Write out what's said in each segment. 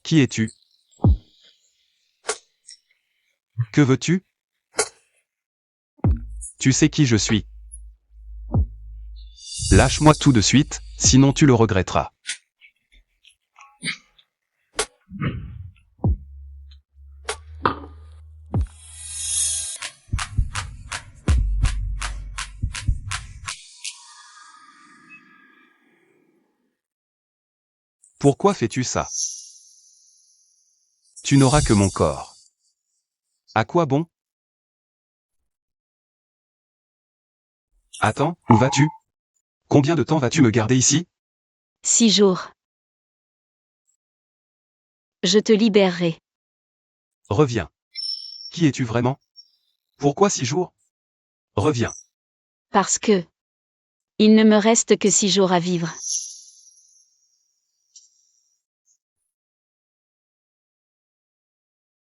Qui es-tu? Que veux-tu? Tu sais qui je suis. Lâche-moi tout de suite, sinon tu le regretteras. Pourquoi fais-tu ça? Tu n'auras que mon corps. À quoi bon? Attends, où vas-tu? Combien de temps vas-tu me garder ici? 6 jours. Je te libérerai. Reviens. Qui es-tu vraiment? Pourquoi 6 jours? Reviens. Parce que il ne me reste que 6 jours à vivre.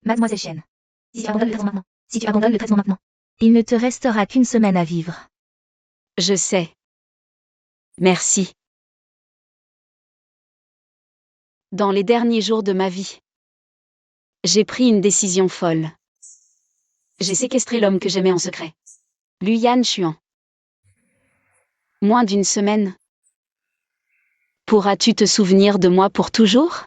Mademoiselle Chen. Si tu abandonnes le traitement maintenant. Si tu abandonnes le traitement maintenant. Il ne te restera qu'une semaine à vivre. Je sais. Merci. Dans les derniers jours de ma vie, j'ai pris une décision folle. J'ai séquestré l'homme que j'aimais en secret. Luyan Chuan. Moins d'une semaine. Pourras-tu te souvenir de moi pour toujours?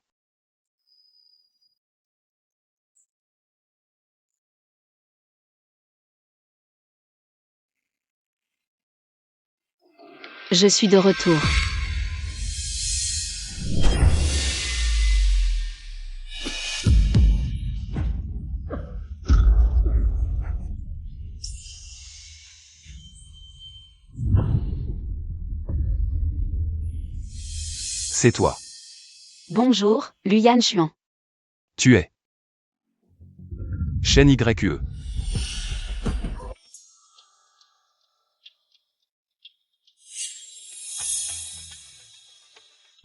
Je suis de retour. C'est toi. Bonjour, Luyan Chuan. Tu es. Shen YE.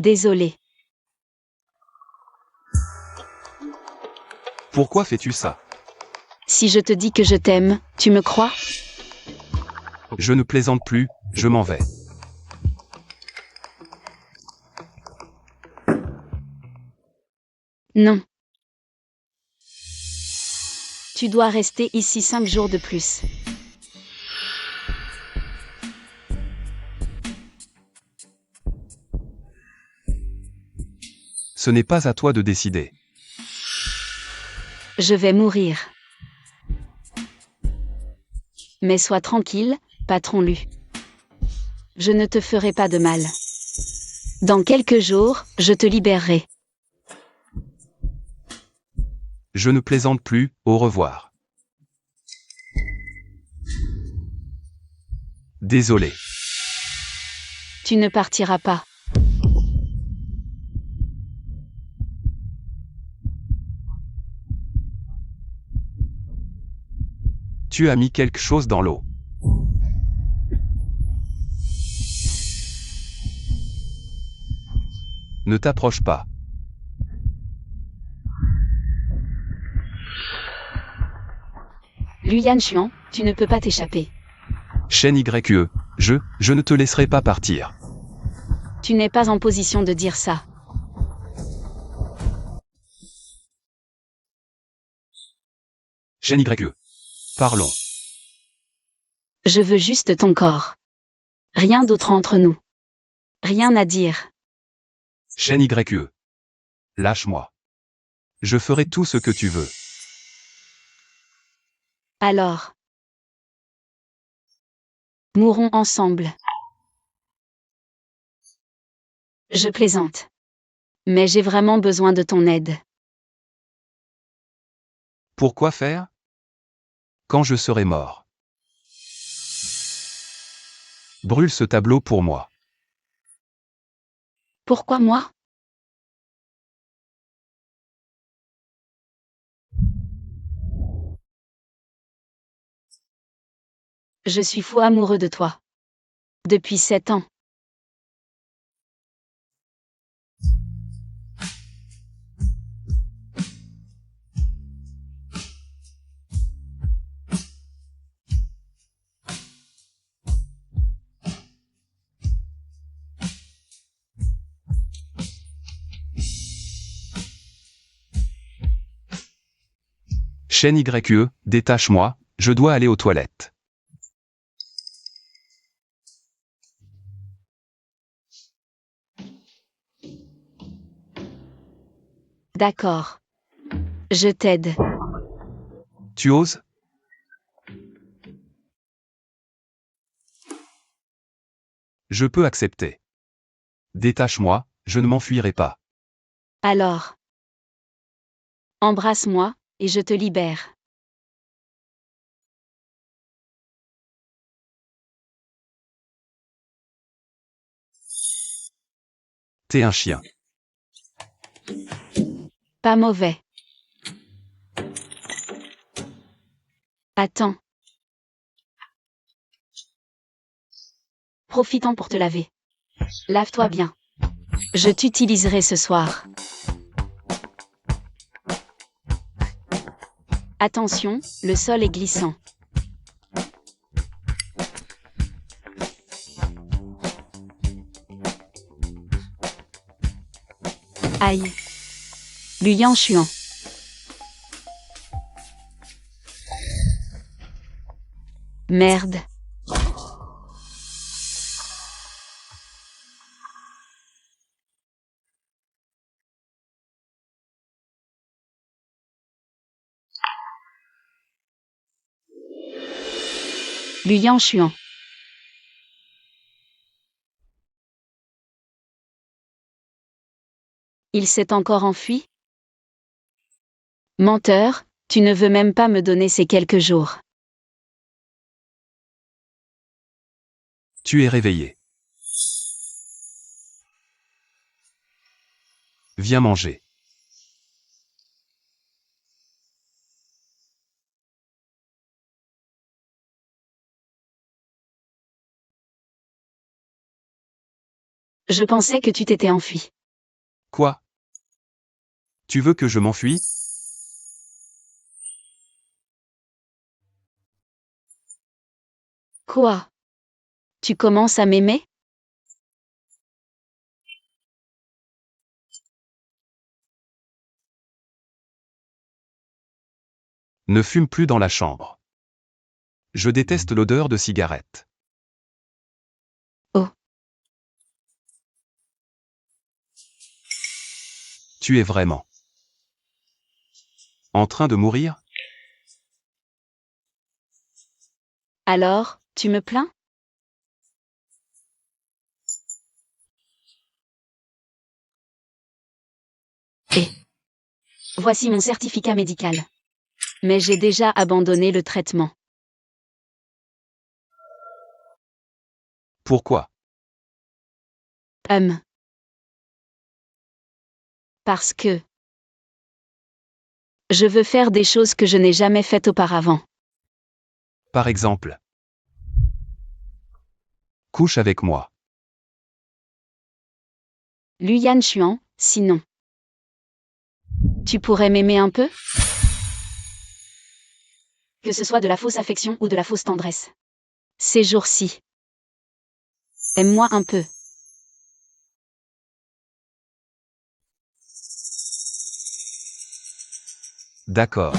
Désolé. Pourquoi fais-tu ça? Si je te dis que je t'aime, tu me crois? Je ne plaisante plus, je m'en vais. Non. Tu dois rester ici 5 jours de plus. Ce n'est pas à toi de décider. Je vais mourir. Mais sois tranquille, patron Lu. Je ne te ferai pas de mal. Dans quelques jours, je te libérerai. Je ne plaisante plus, au revoir. Désolé. Tu ne partiras pas. Tu as mis quelque chose dans l'eau. Ne t'approche pas. Luyan Chuan, tu ne peux pas t'échapper. Shen YE, je ne te laisserai pas partir. Tu n'es pas en position de dire ça. Shen YE. Parlons. Je veux juste ton corps. Rien d'autre entre nous. Rien à dire. Shen YE. Lâche-moi. Je ferai tout ce que tu veux. Alors. Mourons ensemble. Je plaisante. Mais j'ai vraiment besoin de ton aide. Pourquoi faire? Quand je serai mort. Brûle ce tableau pour moi. Pourquoi moi? Je suis fou amoureux de toi. Depuis 7 ans. Chaîne YE, détache-moi, je dois aller aux toilettes. D'accord. Je t'aide. Tu oses? Je peux accepter. Détache-moi, je ne m'enfuirai pas. Alors. Embrasse-moi, et je te libère. T'es un chien. Pas mauvais. Attends. Profitons pour te laver. Lave-toi bien. Je t'utiliserai ce soir. Attention, le sol est glissant. Aïe. Luyan Chuan. Merde. Luyan Chuan. Il s'est encore enfui? Menteur, tu ne veux même pas me donner ces quelques jours. Tu es réveillé. Viens manger. Je pensais que tu t'étais enfui. Quoi? Tu veux que je m'enfuie? Quoi? Tu commences à m'aimer? Ne fume plus dans la chambre. Je déteste l'odeur de cigarette. Oh. Tu es vraiment en train de mourir? Alors, tu me plains? Et voici mon certificat médical. Mais j'ai déjà abandonné le traitement. Pourquoi? Parce que je veux faire des choses que je n'ai jamais faites auparavant. Par exemple. Couche avec moi. Luyan Chuan, sinon. Tu pourrais m'aimer un peu? Que ce soit de la fausse affection ou de la fausse tendresse. Ces jours-ci. Aime-moi un peu. D'accord.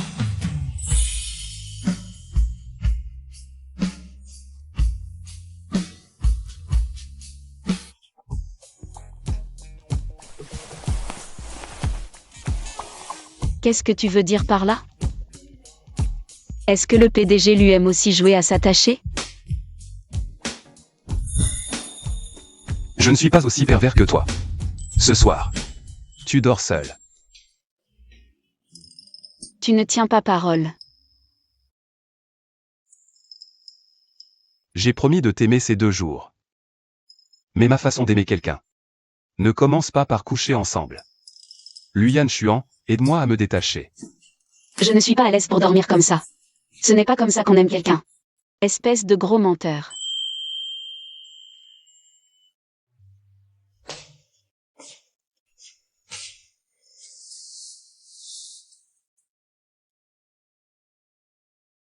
Qu'est-ce que tu veux dire par là? Est-ce que le PDG lui aime aussi jouer à s'attacher? Je ne suis pas aussi pervers que toi. Ce soir. Tu dors seul. Tu ne tiens pas parole. J'ai promis de t'aimer ces 2 jours. Mais ma façon d'aimer quelqu'un ne commence pas par coucher ensemble. Luyan Chuan, aide-moi à me détacher. Je ne suis pas à l'aise pour dormir comme ça. Ce n'est pas comme ça qu'on aime quelqu'un. Espèce de gros menteur.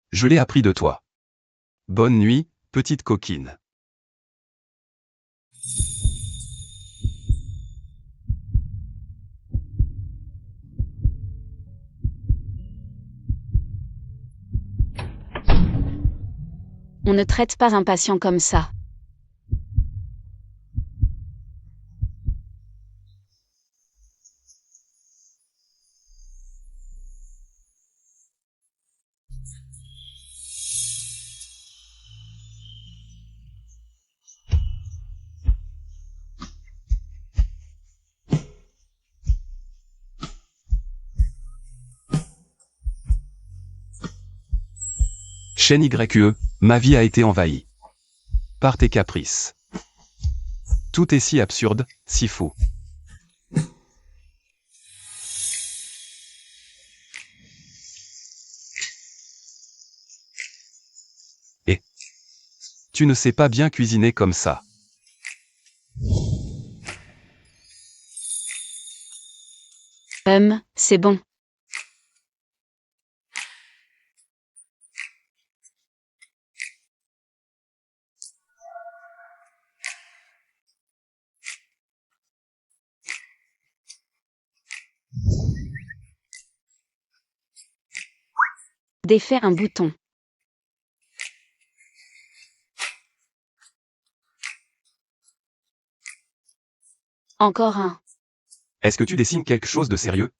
Je l'ai appris de toi. Bonne nuit, petite coquine. On ne traite pas un patient comme ça. Chaîne YE, ma vie a été envahie par tes caprices. Tout est si absurde, si fou. Et tu ne sais pas bien cuisiner comme ça. C'est bon. Défaire un bouton. Encore un. Est-ce que tu dessines quelque chose de sérieux?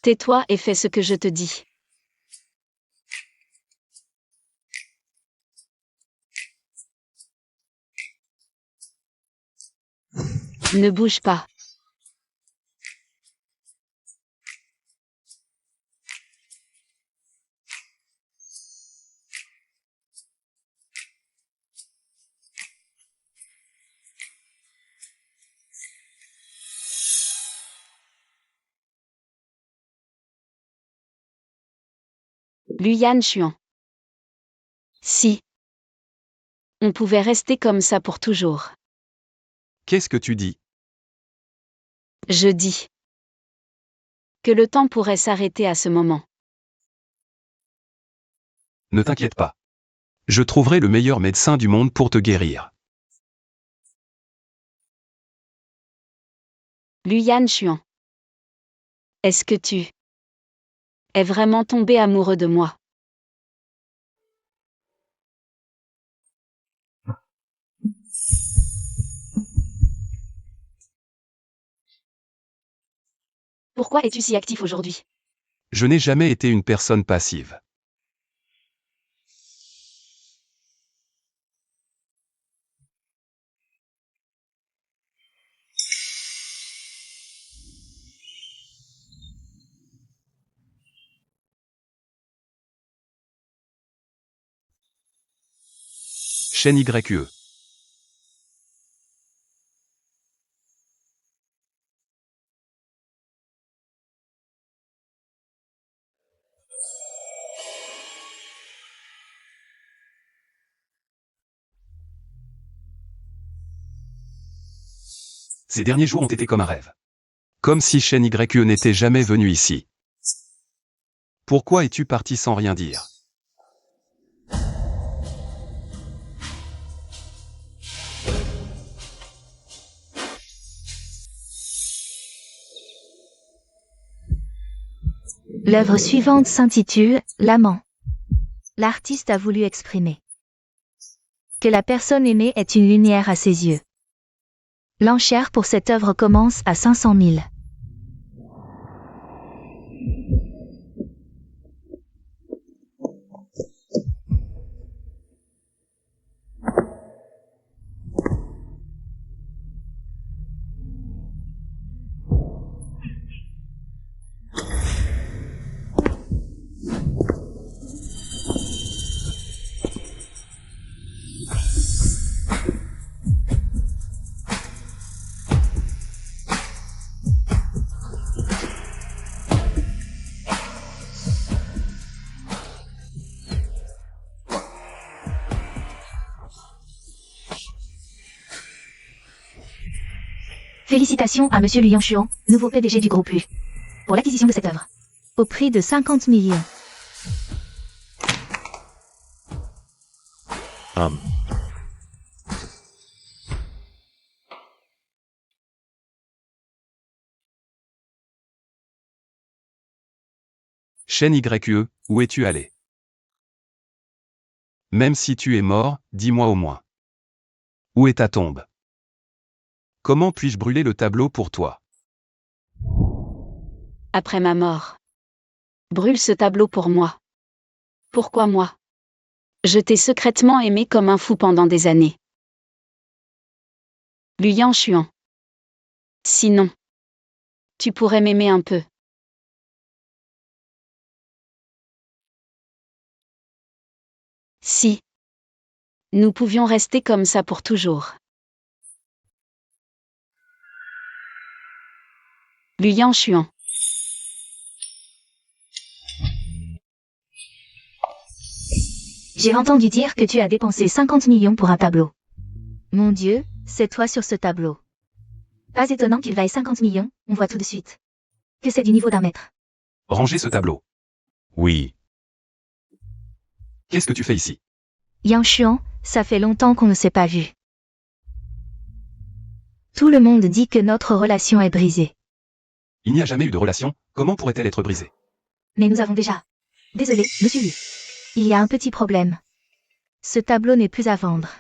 Tais-toi et fais ce que je te dis. Ne bouge pas. Luyan Chuan. Si. On pouvait rester comme ça pour toujours. Qu'est-ce que tu dis? Je dis. Que le temps pourrait s'arrêter à ce moment. Ne t'inquiète pas. Je trouverai le meilleur médecin du monde pour te guérir. Luyan Chuan. Est-ce que tu es vraiment tombé amoureux de moi? Pourquoi es-tu si actif aujourd'hui? Je n'ai jamais été une personne passive. Chaîne YE. Ces derniers jours ont été comme un rêve. Comme si Chaîne YE n'était jamais venu ici. Pourquoi es-tu parti sans rien dire? L'œuvre suivante s'intitule L'amant. L'artiste a voulu exprimer que la personne aimée est une lumière à ses yeux. L'enchère pour cette œuvre commence à 500 000. Félicitations à Monsieur Luyan Chuan, nouveau PDG du groupe U, pour l'acquisition de cette œuvre. Au prix de 50 millions. Chaîne YE, où es-tu allé? Même si tu es mort, dis-moi au moins. Où est ta tombe? Comment puis-je brûler le tableau pour toi? Après ma mort. Brûle ce tableau pour moi. Pourquoi moi? Je t'ai secrètement aimé comme un fou pendant des années. Luyan Chuan. Sinon, tu pourrais m'aimer un peu. Si. Nous pouvions rester comme ça pour toujours. Luyan Chuan. J'ai entendu dire que tu as dépensé 50 millions pour un tableau. Mon Dieu, c'est toi sur ce tableau. Pas étonnant qu'il vaille 50 millions, on voit tout de suite. Que c'est du niveau d'un maître. Rangez ce tableau. Oui. Qu'est-ce que tu fais ici? Yang Xuan, ça fait longtemps qu'on ne s'est pas vu. Tout le monde dit que notre relation est brisée. Il n'y a jamais eu de relation, comment pourrait-elle être brisée? Mais nous avons déjà. Désolé, monsieur Lu. Il y a un petit problème. Ce tableau n'est plus à vendre.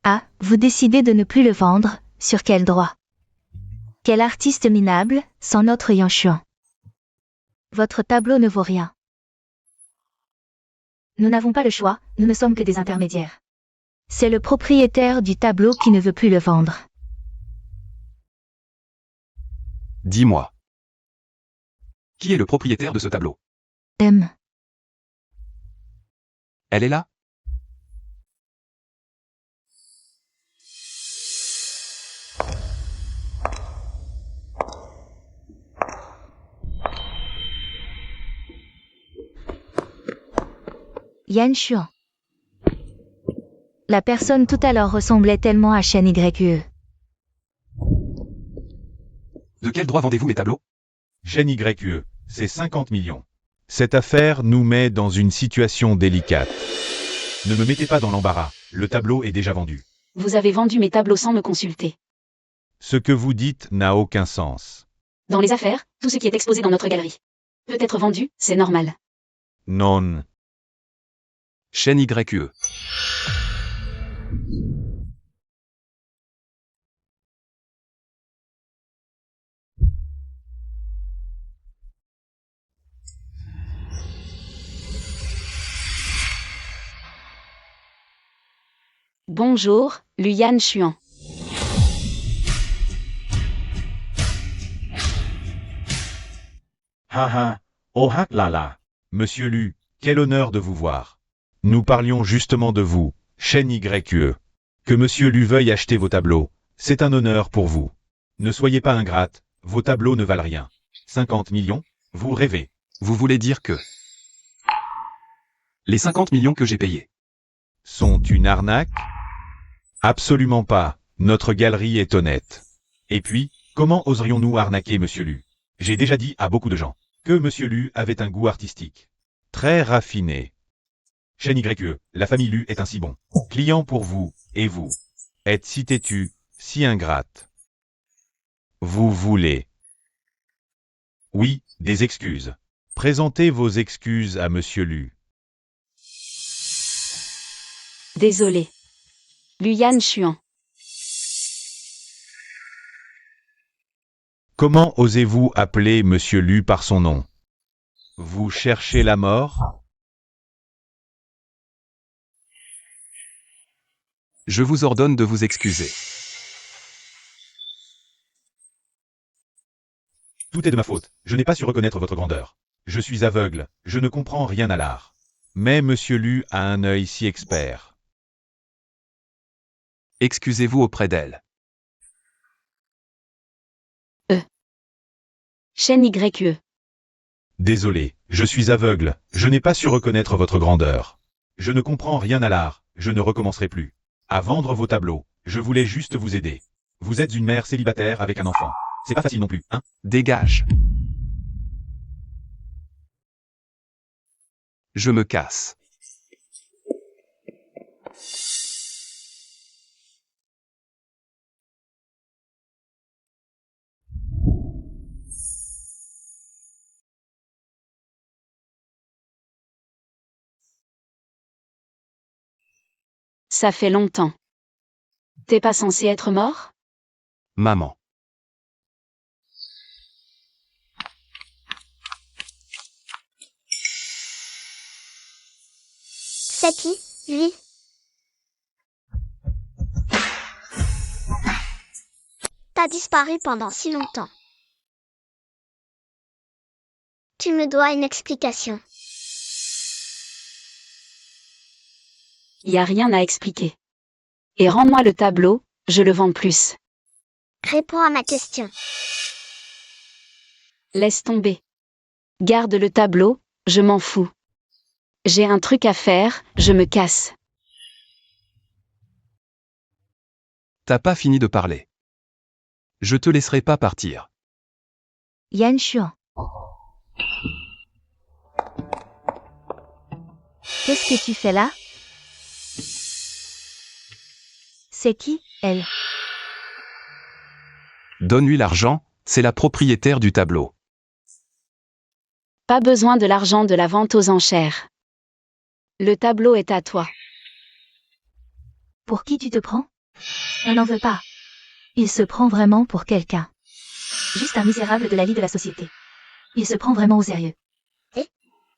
Ah, vous décidez de ne plus le vendre, sur quel droit? Quel artiste minable, sans notre Yang Xuan. Votre tableau ne vaut rien. Nous n'avons pas le choix, nous ne sommes que des intermédiaires. C'est le propriétaire du tableau qui ne veut plus le vendre. Dis-moi. Qui est le propriétaire de ce tableau? Elle est là? Yan Xuan. La personne tout à l'heure ressemblait tellement à Shen YE. De quel droit vendez-vous mes tableaux? Shen YE, c'est 50 millions. Cette affaire nous met dans une situation délicate. Ne me mettez pas dans l'embarras, le tableau est déjà vendu. Vous avez vendu mes tableaux sans me consulter. Ce que vous dites n'a aucun sens. Dans les affaires, tout ce qui est exposé dans notre galerie peut être vendu, c'est normal. Non. Shen YE. Bonjour, Luyan Chuan. Ha, oh là là. Monsieur Lu, quel honneur de vous voir. Nous parlions justement de vous, Shen YE. Que Monsieur Lu veuille acheter vos tableaux, c'est un honneur pour vous. Ne soyez pas ingrate, vos tableaux ne valent rien. 50 millions? Vous rêvez. Vous voulez dire que les 50 millions que j'ai payés Sont une arnaque? Absolument pas, notre galerie est honnête. Et puis, comment oserions-nous arnaquer Monsieur Lu? J'ai déjà dit à beaucoup de gens que Monsieur Lu avait un goût artistique très raffiné. Shen YE, la famille Lu est un si bon client pour vous, et vous êtes si têtu, si ingrate. Vous voulez. Oui, des excuses. Présentez vos excuses à Monsieur Lu. Désolé. Luyan Chuan. Comment osez-vous appeler Monsieur Lu par son nom? Vous cherchez la mort? Je vous ordonne de vous excuser. Tout est de ma faute, je n'ai pas su reconnaître votre grandeur. Je suis aveugle, je ne comprends rien à l'art. Mais Monsieur Lu a un œil si expert. Excusez-vous auprès d'elle. Shen YE. Désolé, je suis aveugle, je n'ai pas su reconnaître votre grandeur. Je ne comprends rien à l'art, je ne recommencerai plus. À vendre vos tableaux, je voulais juste vous aider. Vous êtes une mère célibataire avec un enfant. C'est pas facile non plus, hein? Dégage. Je me casse. Ça fait longtemps. T'es pas censé être mort? Maman. C'est qui, lui? T'as disparu pendant si longtemps. Tu me dois une explication. Y a rien à expliquer. Et rends-moi le tableau, je le vends plus. Réponds à ma question. Laisse tomber. Garde le tableau, je m'en fous. J'ai un truc à faire, je me casse. T'as pas fini de parler. Je te laisserai pas partir. Yan Xuan. Qu'est-ce que tu fais là? C'est qui, elle? Donne-lui l'argent, c'est la propriétaire du tableau. Pas besoin de l'argent de la vente aux enchères. Le tableau est à toi. Pour qui tu te prends? On n'en veut pas. Il se prend vraiment pour quelqu'un. Juste un misérable de la vie de la société. Il se prend vraiment au sérieux.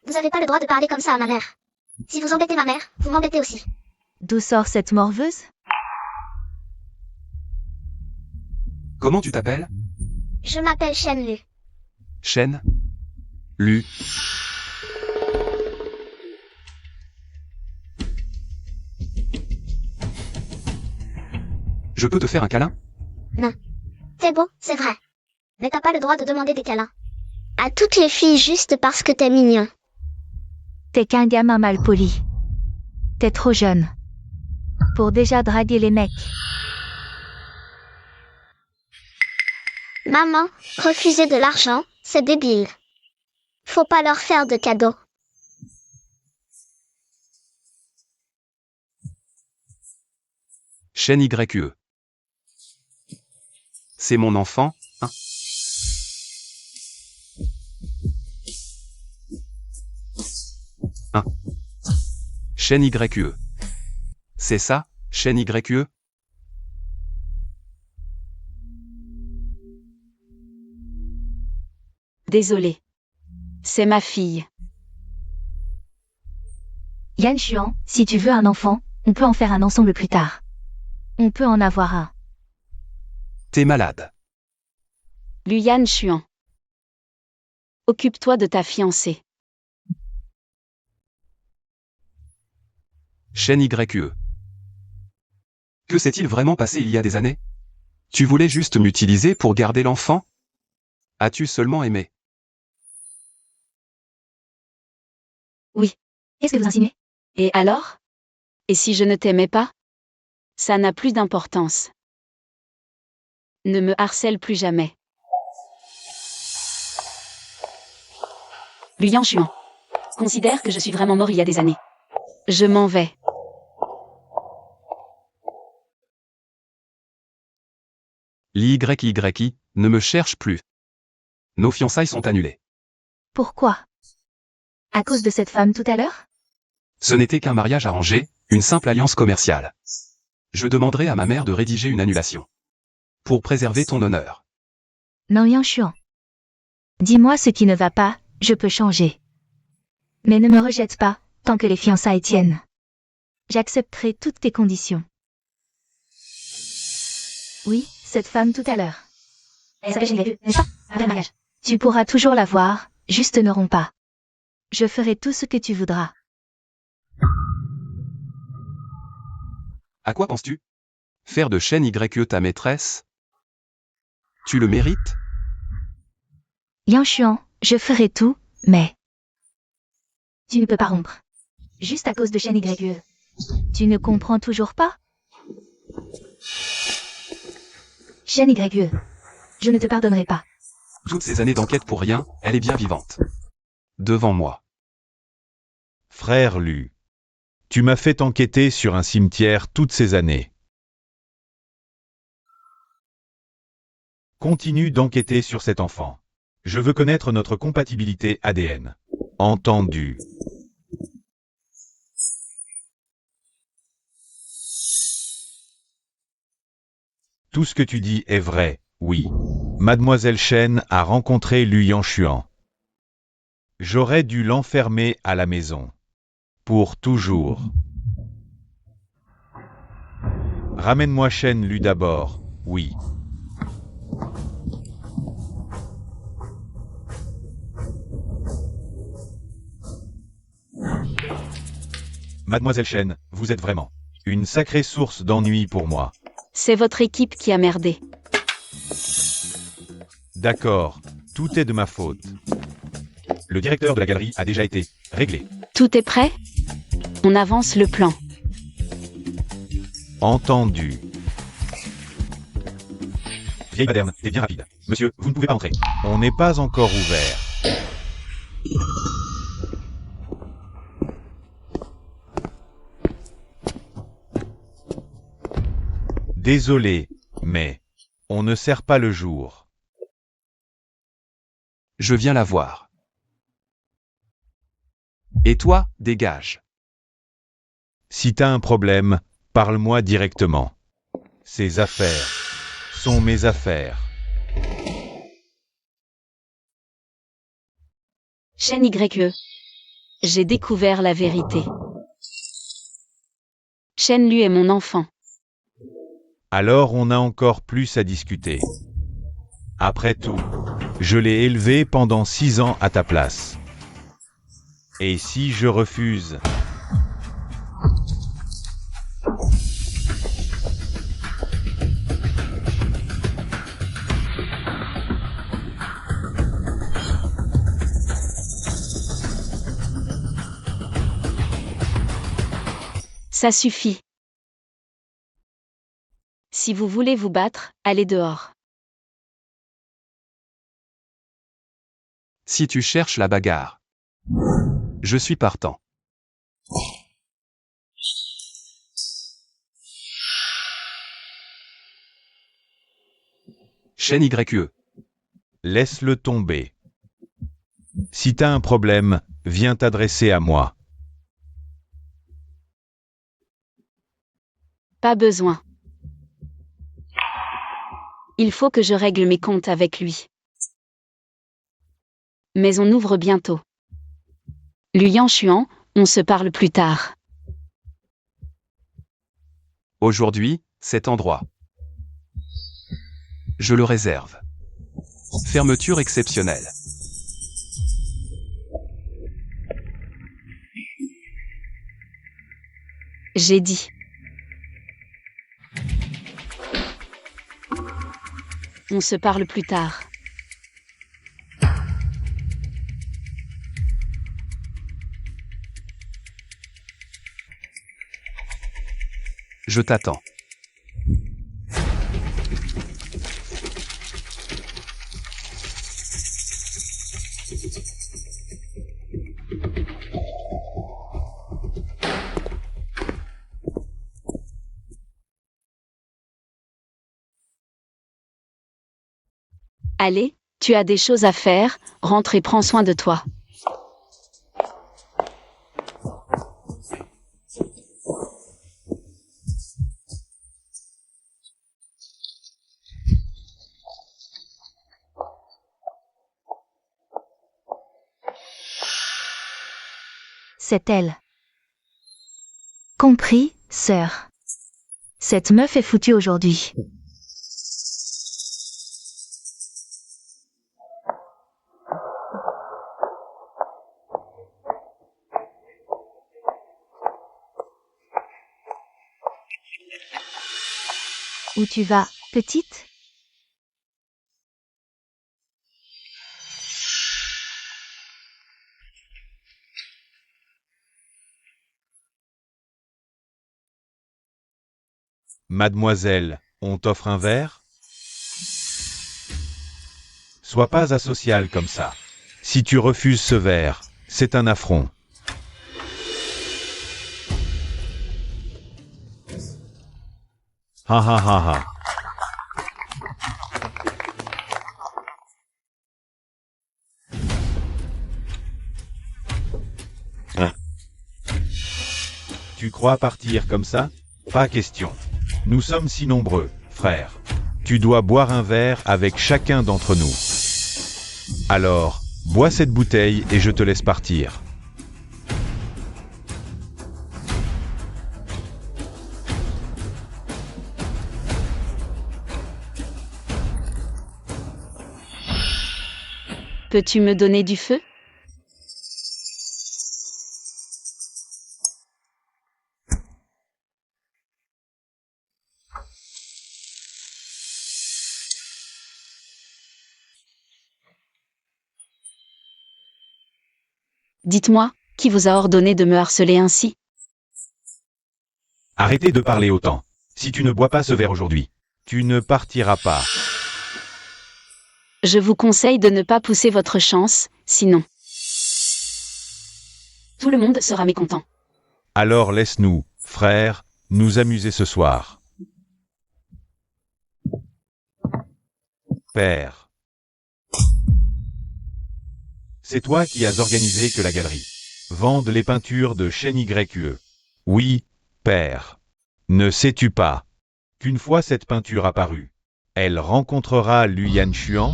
Vous avez pas le droit de parler comme ça à ma mère. Si vous embêtez ma mère, vous m'embêtez aussi. D'où sort cette morveuse? Comment tu t'appelles? Je m'appelle Shen Lu. Shen? Lu? Je peux te faire un câlin? T'es beau, c'est vrai. Mais t'as pas le droit de demander des câlins. À toutes les filles juste parce que t'es mignon. T'es qu'un gamin mal poli. T'es trop jeune. Pour déjà draguer les mecs. Maman, refuser de l'argent, c'est débile. Faut pas leur faire de cadeaux. Shen YE. C'est mon enfant, hein? Hein? Shen YE. C'est ça, Shen YE? Désolé. C'est ma fille. Yan Xuan, si tu veux un enfant, on peut en faire un ensemble plus tard. On peut en avoir un. T'es malade. Luyan Xuan. Occupe-toi de ta fiancée. Shen YE. Que s'est-il vraiment passé il y a des années? Tu voulais juste m'utiliser pour garder l'enfant? As-tu seulement aimé? Qu'est-ce que vous insinuez? Et alors? Et si je ne t'aimais pas? Ça n'a plus d'importance. Ne me harcèle plus jamais. Luyan Xuan. Considère que je suis vraiment mort il y a des années. Je m'en vais. L'YYI, ne me cherche plus. Nos fiançailles sont annulées. Pourquoi? À cause de cette femme tout à l'heure? Ce n'était qu'un mariage arrangé, une simple alliance commerciale. Je demanderai à ma mère de rédiger une annulation. Pour préserver ton honneur. Non, Yan Xuan. Dis-moi ce qui ne va pas, je peux changer. Mais ne me rejette pas, tant que les fiançailles tiennent. J'accepterai toutes tes conditions. Oui, cette femme tout à l'heure. Elle s'appelle Shen YE, n'est-ce pas? Après le mariage. Tu pourras toujours la voir, juste ne romps pas. Je ferai tout ce que tu voudras. À quoi penses-tu? Faire de Shen YE ta maîtresse? Tu le mérites? Yan Xuan, je ferai tout, mais... Tu ne peux pas rompre. Juste à cause de Shen YE. Tu ne comprends toujours pas? Shen YE. Je ne te pardonnerai pas. Toutes ces années d'enquête pour rien, elle est bien vivante. Devant moi. Frère Lu. Tu m'as fait enquêter sur un cimetière toutes ces années. Continue d'enquêter sur cet enfant. Je veux connaître notre compatibilité ADN. Entendu. Tout ce que tu dis est vrai, oui. Mademoiselle Chen a rencontré Lu Yanshuan. J'aurais dû l'enfermer à la maison. Pour toujours. Ramène-moi Chen Lu d'abord, oui. Mademoiselle Chen, vous êtes vraiment une sacrée source d'ennui pour moi. C'est votre équipe qui a merdé. D'accord, tout est de ma faute. Le directeur de la galerie a déjà été réglé. Tout est prêt? On avance le plan. Entendu. Vieille madame, t'es bien rapide. Monsieur, vous ne pouvez pas entrer. On n'est pas encore ouvert. Désolé, mais on ne sert pas le jour. Je viens la voir. Et toi, dégage. Si t'as un problème, parle-moi directement. Ces affaires sont mes affaires. Chen YE. J'ai découvert la vérité. Chen Lu est mon enfant. Alors on a encore plus à discuter. Après tout, je l'ai élevé pendant 6 ans à ta place. Et si je refuse? Ça suffit. Si vous voulez vous battre, allez dehors. Si tu cherches la bagarre. Je suis partant. Chen YE. Laisse-le tomber. Si t'as un problème, viens t'adresser à moi. Pas besoin. Il faut que je règle mes comptes avec lui. Mais on ouvre bientôt. Lu Yanshuan, on se parle plus tard. Aujourd'hui, cet endroit. Je le réserve. Fermeture exceptionnelle. J'ai dit. On se parle plus tard. Je t'attends. Allez, tu as des choses à faire, rentre et prends soin de toi. C'est elle. Compris, sœur. Cette meuf est foutue aujourd'hui. Où tu vas, petite? Mademoiselle, on t'offre un verre? Sois pas asocial comme ça. Si tu refuses ce verre, c'est un affront. Ha ha ha ha. Tu crois partir comme ça? Pas question. Nous sommes si nombreux, frère. Tu dois boire un verre avec chacun d'entre nous. Alors, bois cette bouteille et je te laisse partir. Peux-tu me donner du feu? Dites-moi, qui vous a ordonné de me harceler ainsi? Arrêtez de parler autant. Si tu ne bois pas ce verre aujourd'hui, tu ne partiras pas. Je vous conseille de ne pas pousser votre chance, sinon tout le monde sera mécontent. Alors laisse-nous, frère, nous amuser ce soir. Père. C'est toi qui as organisé que la galerie vende les peintures de Shen YE. Oui, Père. Ne sais-tu pas qu'une fois cette peinture apparue, elle rencontrera Luyan Xuan?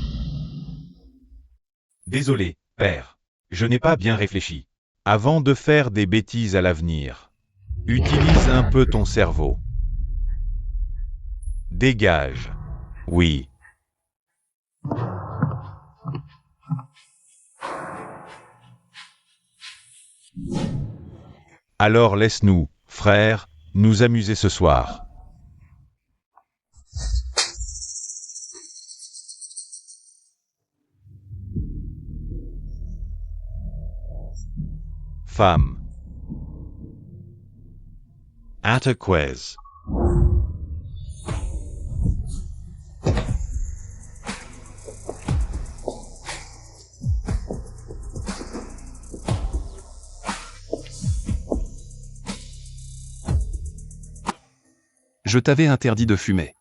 Désolé, Père. Je n'ai pas bien réfléchi. Avant de faire des bêtises à l'avenir, utilise un peu ton cerveau. Dégage. Oui. Alors laisse-nous, frère, nous amuser ce soir. Femme. Ataquez. Je t'avais interdit de fumer.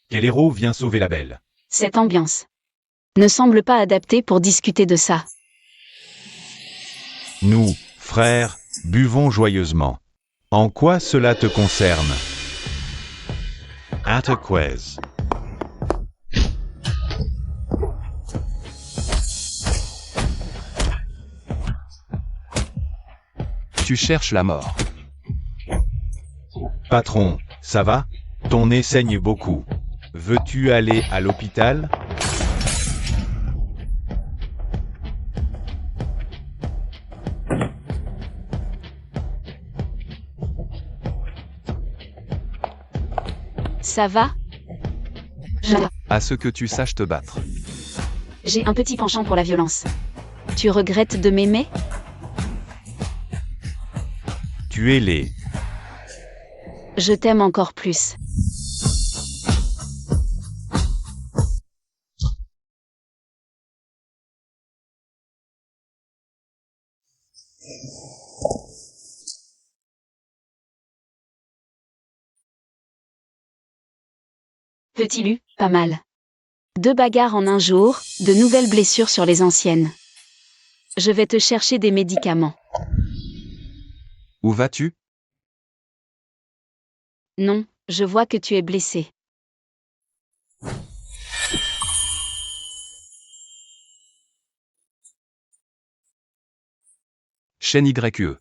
Quel héros vient sauver la belle? Cette ambiance ne semble pas adaptée pour discuter de ça. Nous, frères, buvons joyeusement. En quoi cela te concerne? Ataquez. Tu cherches la mort. Patron, ça va? Ton nez saigne beaucoup. Veux-tu aller à l'hôpital? Ça va? À ce que tu saches te battre. J'ai un petit penchant pour la violence. Tu regrettes de m'aimer? Tu es laid. Je t'aime encore plus. Petit Lu, pas mal. 2 bagarres en un jour, de nouvelles blessures sur les anciennes. Je vais te chercher des médicaments. Où vas-tu? Non, je vois que tu es blessé. Shen YE.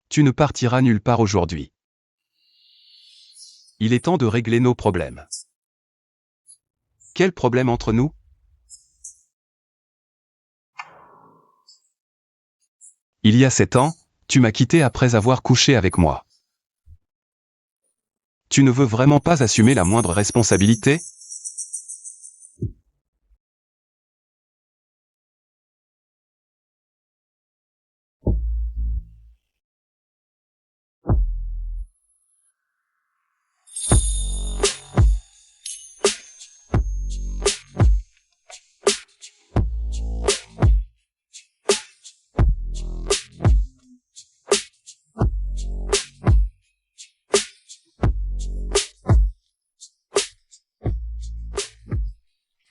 Tu ne partiras nulle part aujourd'hui. Il est temps de régler nos problèmes. Quel problème entre nous? Il y a 7 ans, tu m'as quitté après avoir couché avec moi. Tu ne veux vraiment pas assumer la moindre responsabilité?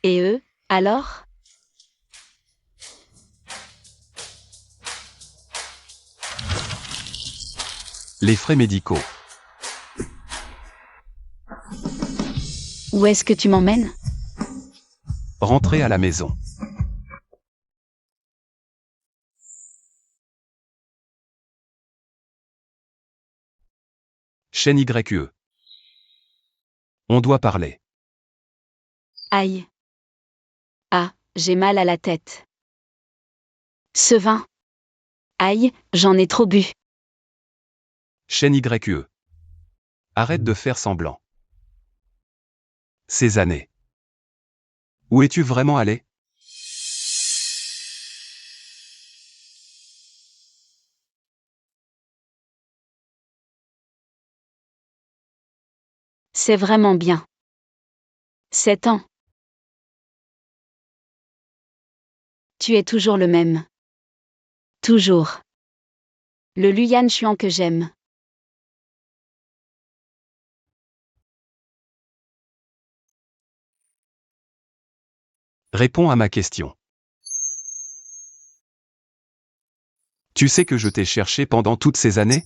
Et eux, alors? Les frais médicaux. Où est-ce que tu m'emmènes? Rentrer à la maison. Chaîne YE. On doit parler. Aïe. Ah, j'ai mal à la tête. Ce vin. Aïe, j'en ai trop bu. Chaîne YE. Arrête de faire semblant. Ces années. Où es-tu vraiment allé? C'est vraiment bien. 7 ans. Tu es toujours le même. Toujours. Le Luyan Chuan que j'aime. Réponds à ma question. Tu sais que je t'ai cherché pendant toutes ces années?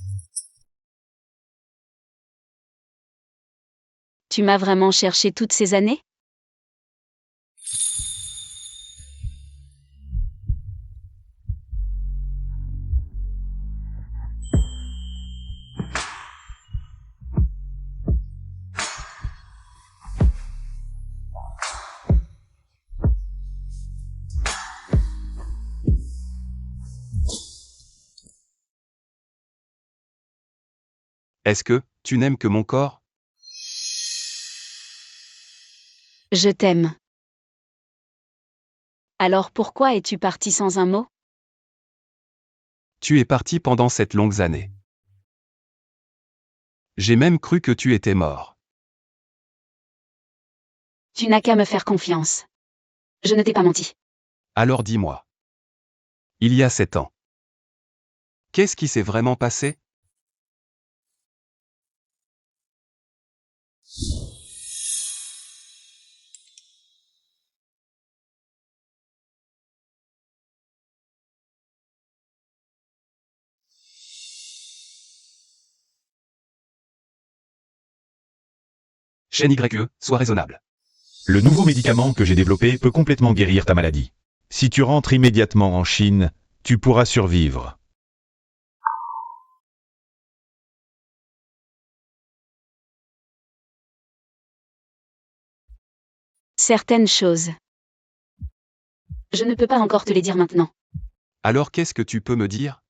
Tu m'as vraiment cherché toutes ces années? Est-ce que tu n'aimes que mon corps? Je t'aime. Alors pourquoi es-tu parti sans un mot? Tu es parti pendant cette longue année. J'ai même cru que tu étais mort. Tu n'as qu'à me faire confiance. Je ne t'ai pas menti. Alors dis-moi. Il y a 7 ans. Qu'est-ce qui s'est vraiment passé? Chaîne YE, sois raisonnable. Le nouveau médicament que j'ai développé peut complètement guérir ta maladie. Si tu rentres immédiatement en Chine, tu pourras survivre. Certaines choses. Je ne peux pas encore te les dire maintenant. Alors qu'est-ce que tu peux me dire?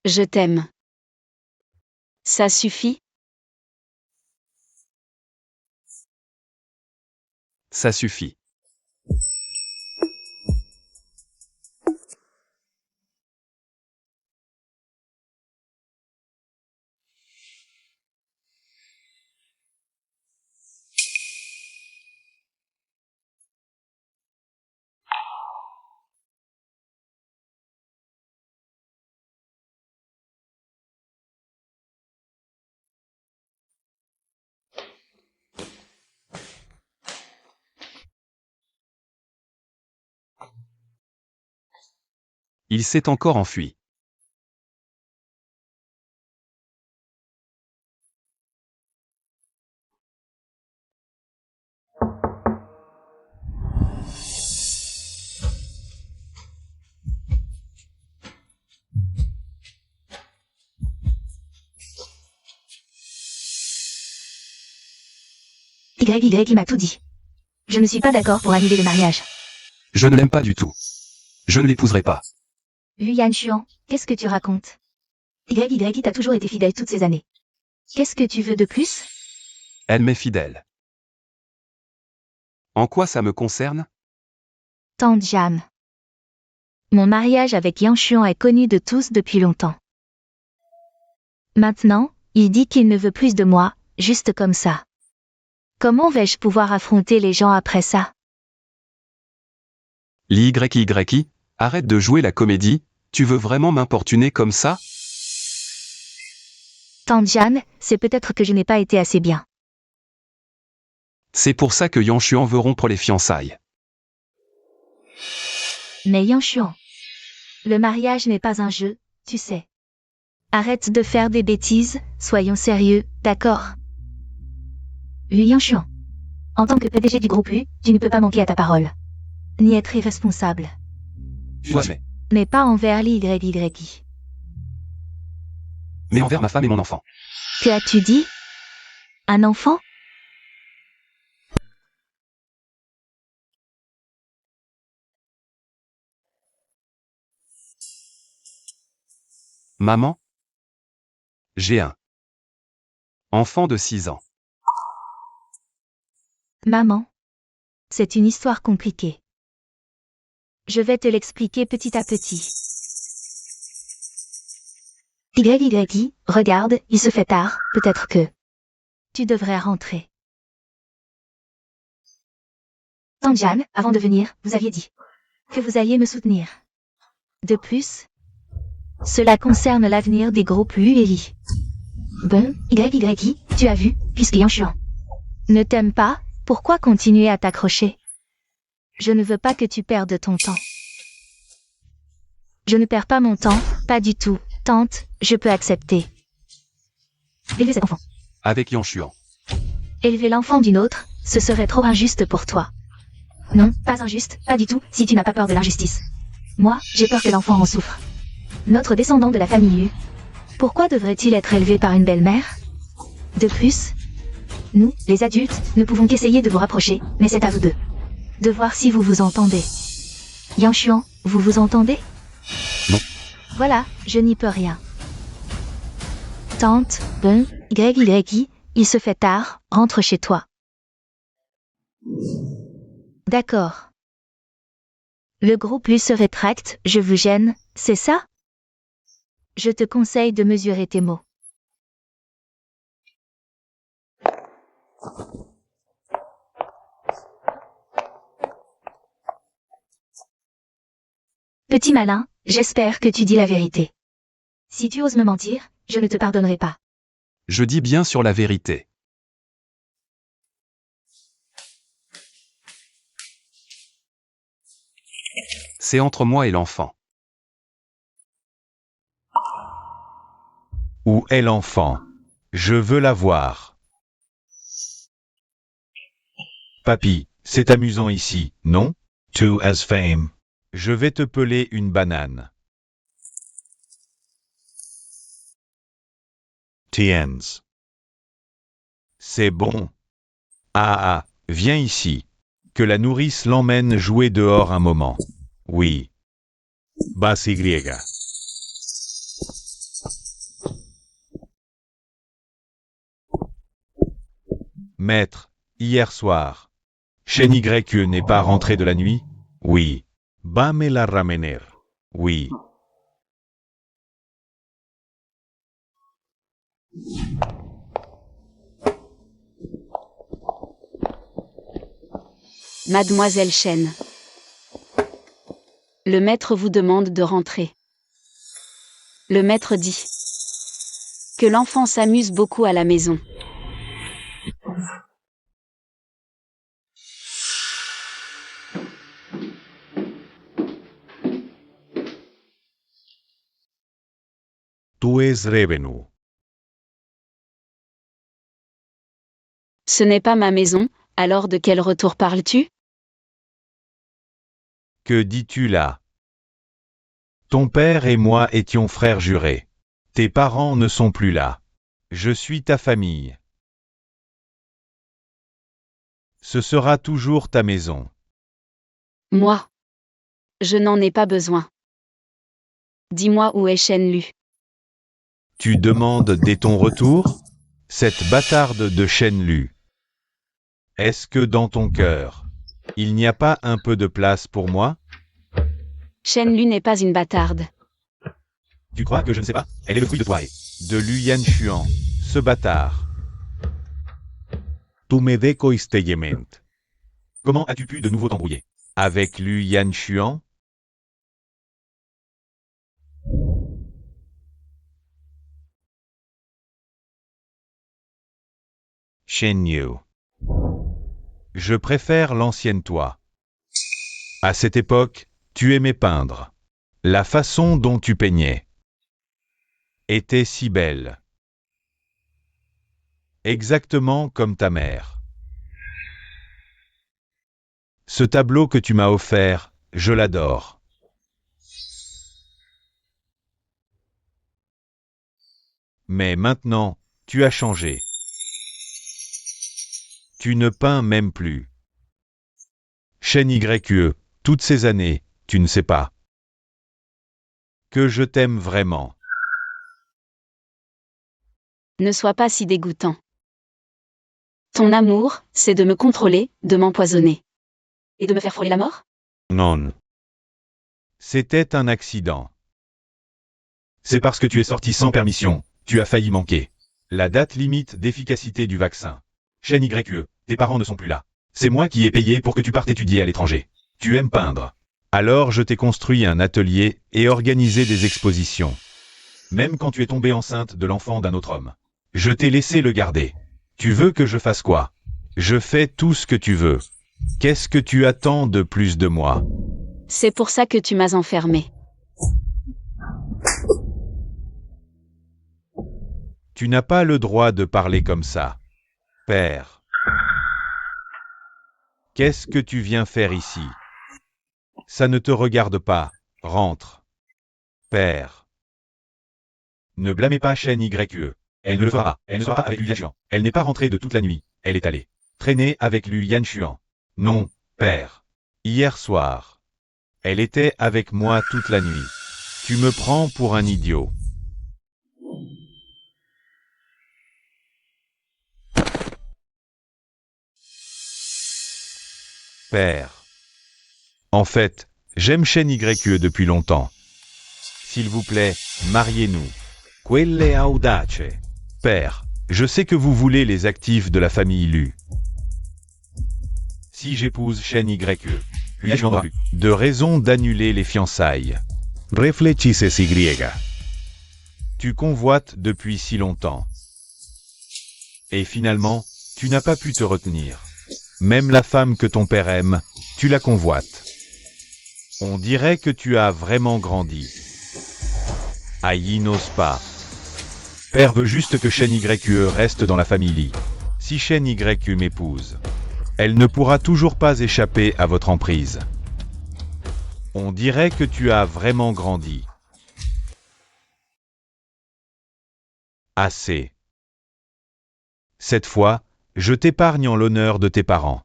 Je t'aime. Ça suffit? Ça suffit. Il s'est encore enfui. YY m'a tout dit. Je ne suis pas d'accord pour annuler le mariage. Je ne l'aime pas du tout. Je ne l'épouserai pas. Luyan Chuan, qu'est-ce que tu racontes? YY t'a toujours été fidèle toutes ces années. Qu'est-ce que tu veux de plus? Elle m'est fidèle. En quoi ça me concerne? Tante Jam. Mon mariage avec Yang Xuan est connu de tous depuis longtemps. Maintenant, il dit qu'il ne veut plus de moi, juste comme ça. Comment vais-je pouvoir affronter les gens après ça? L'YY, arrête de jouer la comédie, tu veux vraiment m'importuner comme ça? Tante Jeanne, c'est peut-être que je n'ai pas été assez bien. C'est pour ça que Yang Xuan veut rompre les fiançailles. Mais Yang Xuan, le mariage n'est pas un jeu, tu sais. Arrête de faire des bêtises, soyons sérieux, d'accord? Lu Yanshuan. En tant que PDG du groupe U, tu ne peux pas manquer à ta parole. Ni être irresponsable. Ouais, Mais pas envers l'YYI. mais envers ma femme et mon enfant. Que as-tu dit? Un enfant? Maman? J'ai un enfant de 6 ans. Maman. C'est une histoire compliquée. Je vais te l'expliquer petit à petit. YYI, regarde, il se fait tard, peut-être que tu devrais rentrer. Tanjan, avant de venir, vous aviez dit que vous alliez me soutenir. De plus, cela concerne l'avenir des groupes U et I. Bon, YYI, tu as vu, puisque Yanshuan ne t'aime pas, pourquoi continuer à t'accrocher? Je ne veux pas que tu perdes ton temps. Je ne perds pas mon temps, pas du tout. Tante, je peux accepter. Élever cet enfant. Avec Yanshuan. Élever l'enfant d'une autre, ce serait trop injuste pour toi. Non, pas injuste, pas du tout, si tu n'as pas peur de l'injustice. Moi, j'ai peur que l'enfant en souffre. Notre descendant de la famille U. Pourquoi devrait-il être élevé par une belle-mère? De plus, nous, les adultes, ne pouvons qu'essayer de vous rapprocher, mais c'est à vous deux de voir si vous vous entendez. Yanshuan, vous vous entendez? Non. Voilà, je n'y peux rien. Tante, bon, YYI, il se fait tard, rentre chez toi. D'accord. Le groupe U se rétracte, je vous gêne, c'est ça? Je te conseille de mesurer tes mots. Petit malin, j'espère que tu dis la vérité. Si tu oses me mentir, je ne te pardonnerai pas. Je dis bien sur la vérité. C'est entre moi et l'enfant. Où est l'enfant? Je veux la voir. Papy, c'est amusant ici, non? To as fame. Je vais te peler une banane. Tiens. C'est bon. Ah, viens ici. Que la nourrice l'emmène jouer dehors un moment. Oui. Base Y. Maître, hier soir. Shen Y n'est pas rentré de la nuit? Oui. Va me la ramener. Oui. Mademoiselle Chen. Le maître vous demande de rentrer. Le maître dit que l'enfant s'amuse beaucoup à la maison. Tu es revenu. Ce n'est pas ma maison, alors de quel retour parles-tu? Que dis-tu là? Ton père et moi étions frères jurés. Tes parents ne sont plus là. Je suis ta famille. Ce sera toujours ta maison. Moi. Je n'en ai pas besoin. Dis-moi où est Shenlu. Tu demandes dès ton retour? Cette bâtarde de Shenlu. Est-ce que dans ton cœur, il n'y a pas un peu de place pour moi? Shenlu n'est pas une bâtarde. Tu crois que je ne sais pas? Elle est le fruit de toi et de Lu Yanshuan, ce bâtard. Tu me decoistellement. Comment as-tu pu de nouveau t'embrouiller avec Lu Yanshuan? Shenyu. Je préfère l'ancienne toi. À cette époque, tu aimais peindre. La façon dont tu peignais. était si belle. Exactement comme ta mère. Ce tableau que tu m'as offert, je l'adore. Mais maintenant, tu as changé. Tu ne peins même plus. Chêne YE, toutes ces années, tu ne sais pas que je t'aime vraiment. Ne sois pas si dégoûtant. Ton amour, c'est de me contrôler, de m'empoisonner. Et de me faire frôler la mort? Non. C'était un accident. C'est parce que tu es sorti sans permission, tu as failli manquer la date limite d'efficacité du vaccin. Chêne YE, tes parents ne sont plus là. C'est moi qui ai payé pour que tu partes étudier à l'étranger. Tu aimes peindre. Alors je t'ai construit un atelier et organisé des expositions. Même quand tu es tombée enceinte de l'enfant d'un autre homme. Je t'ai laissé le garder. Tu veux que je fasse quoi? Je fais tout ce que tu veux. Qu'est-ce que tu attends de plus de moi? C'est pour ça que tu m'as enfermé. Tu n'as pas le droit de parler comme ça. Père. Qu'est-ce que tu viens faire ici? Ça ne te regarde pas. Rentre. Père. Ne blâmez pas Chêne YE. Elle ne le fera. Elle ne sera pas avec Lu Yanshuan. Elle n'est pas rentrée de toute la nuit. Elle est allée traîner avec Lu Yanshuan. Non, père. Hier soir. Elle était avec moi toute la nuit. Tu me prends pour un idiot. Père. En fait, j'aime Chêne YE depuis longtemps. S'il vous plaît, mariez-nous. Quelle audace. Père, je sais que vous voulez les actifs de la famille Lu. Si j'épouse Chêne YE, de raison d'annuler les fiançailles. Réfléchissez Y. Tu convoites depuis si longtemps. Et finalement, tu n'as pas pu te retenir. Même la femme que ton père aime, tu la convoites. On dirait que tu as vraiment grandi. Aïe n'ose pas. Père veut juste que Chêne YE reste dans la famille Li. Si Chêne YE m'épouse, elle ne pourra toujours pas échapper à votre emprise. On dirait que tu as vraiment grandi. Assez. Cette fois, je t'épargne en l'honneur de tes parents.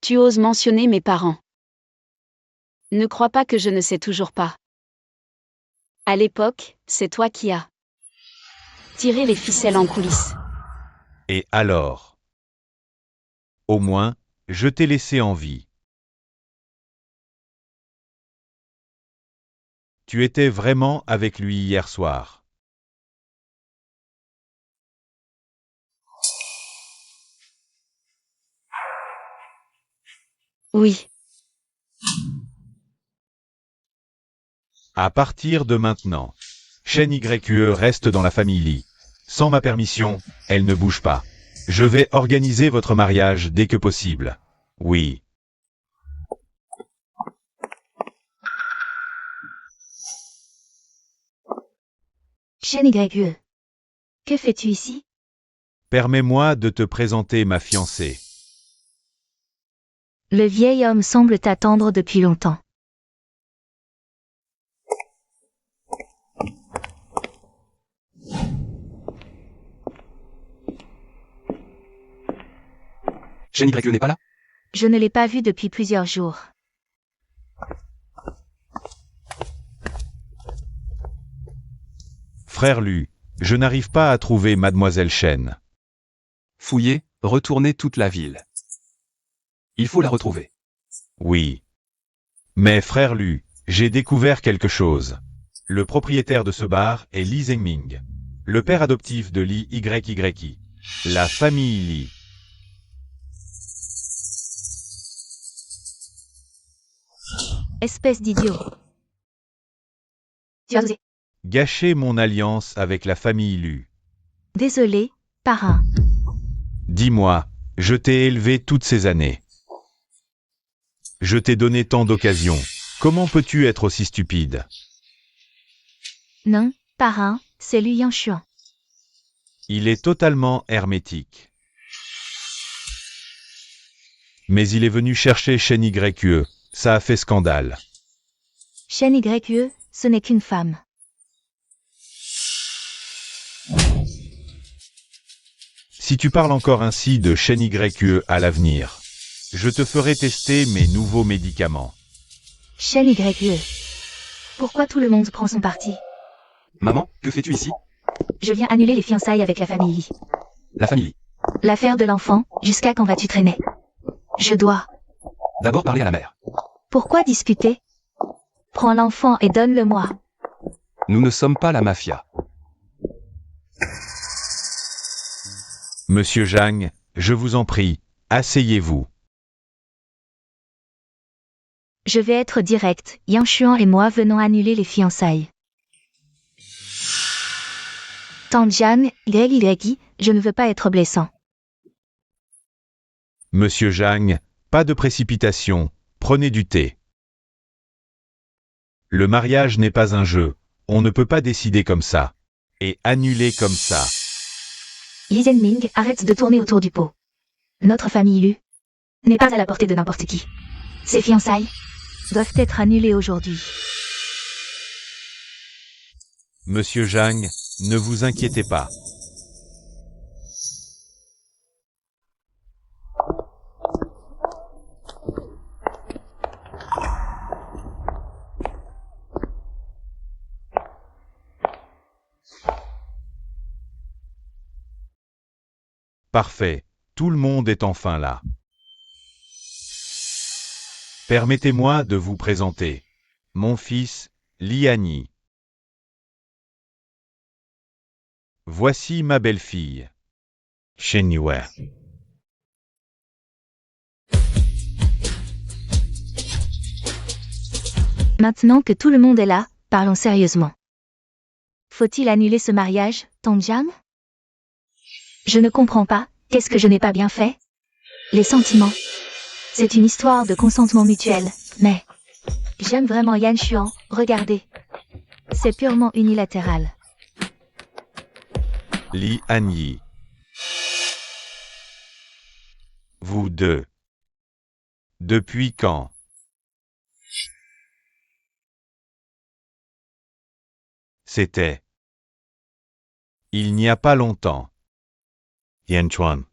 Tu oses mentionner mes parents. Ne crois pas que je ne sais toujours pas. À l'époque, c'est toi qui as tiré les ficelles en coulisses. Et alors? Au moins, je t'ai laissé en vie. Tu étais vraiment avec lui hier soir. Oui. À partir de maintenant, Chêne YE reste dans la famille Li. Sans ma permission, elle ne bouge pas. Je vais organiser votre mariage dès que possible. Oui. Chêne YE. Que fais-tu ici? Permets-moi de te présenter ma fiancée. Le vieil homme semble t'attendre depuis longtemps. Chêne YE n'est pas là? Je ne l'ai pas vu depuis plusieurs jours. Frère Lu, je n'arrive pas à trouver Mademoiselle Chêne. Fouillez, retournez toute la ville. Il faut la retrouver. Oui. Mais frère Lu, j'ai découvert quelque chose. Le propriétaire de ce bar est Li Zhengming. Le père adoptif de Li YYI. La famille Li. Espèce d'idiot. Tu as osé. Gâcher mon alliance avec la famille Lu. Désolé, parrain. Dis-moi, je t'ai élevé toutes ces années. Je t'ai donné tant d'occasions. Comment peux-tu être aussi stupide? Non, parrain, c'est Lu Yanshuan. Il est totalement hermétique. Mais il est venu chercher Shen Yue. Ça a fait scandale. Shen Yue, ce n'est qu'une femme. Si tu parles encore ainsi de Shen Yue à l'avenir, je te ferai tester mes nouveaux médicaments. Shen Yue. Pourquoi tout le monde prend son parti? Maman, que fais-tu ici? Je viens annuler les fiançailles avec la famille. La famille. L'affaire de l'enfant, jusqu'à quand vas-tu traîner? Je dois. D'abord parler à la mère. Pourquoi discuter? Prends l'enfant et donne-le-moi. Nous ne sommes pas la mafia. Monsieur Zhang, je vous en prie, asseyez-vous. Je vais être direct, Yanshuan et moi venons annuler les fiançailles. Tanjian, Gregi, je ne veux pas être blessant. Monsieur Zhang, pas de précipitation, prenez du thé. Le mariage n'est pas un jeu, on ne peut pas décider comme ça. Et annuler comme ça. Li Zhenming, arrête de tourner autour du pot. Notre famille Lu n'est pas à la portée de n'importe qui. Ces fiançailles doivent être annulées aujourd'hui. Monsieur Zhang, ne vous inquiétez pas. Parfait, tout le monde est enfin là. Permettez-moi de vous présenter. Mon fils, Liani. Voici ma belle-fille, Shen Yue. Maintenant que tout le monde est là, parlons sérieusement. Faut-il annuler ce mariage, Tanjian? Je ne comprends pas, qu'est-ce que je n'ai pas bien fait? Les sentiments. C'est une histoire de consentement mutuel, mais... J'aime vraiment Yanshuan, regardez. C'est purement unilatéral. Li Anyi. Vous deux. Depuis quand? C'était. Il n'y a pas longtemps. Yanchuan.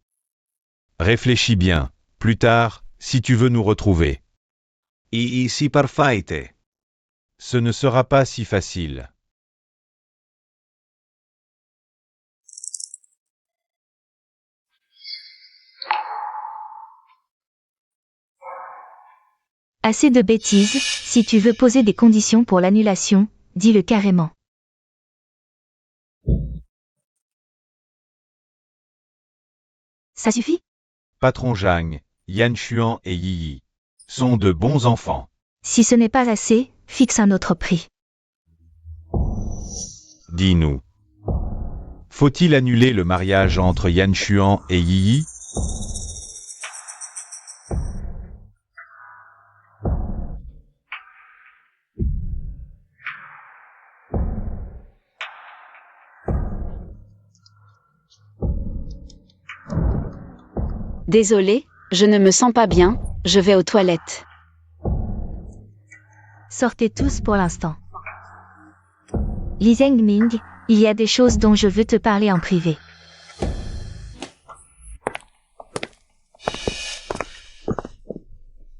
Réfléchis bien, plus tard, si tu veux nous retrouver. Si parfaite. Ce ne sera pas si facile. Assez de bêtises, si tu veux poser des conditions pour l'annulation, dis-le carrément. Ça suffit? Patron Zhang, Yanshuan et Yi sont de bons enfants. Si ce n'est pas assez, fixe un autre prix. Dis-nous. Faut-il annuler le mariage entre Yanshuan et Yi? Désolé, je ne me sens pas bien, je vais aux toilettes. Sortez tous pour l'instant. Li Zhenming, il y a des choses dont je veux te parler en privé.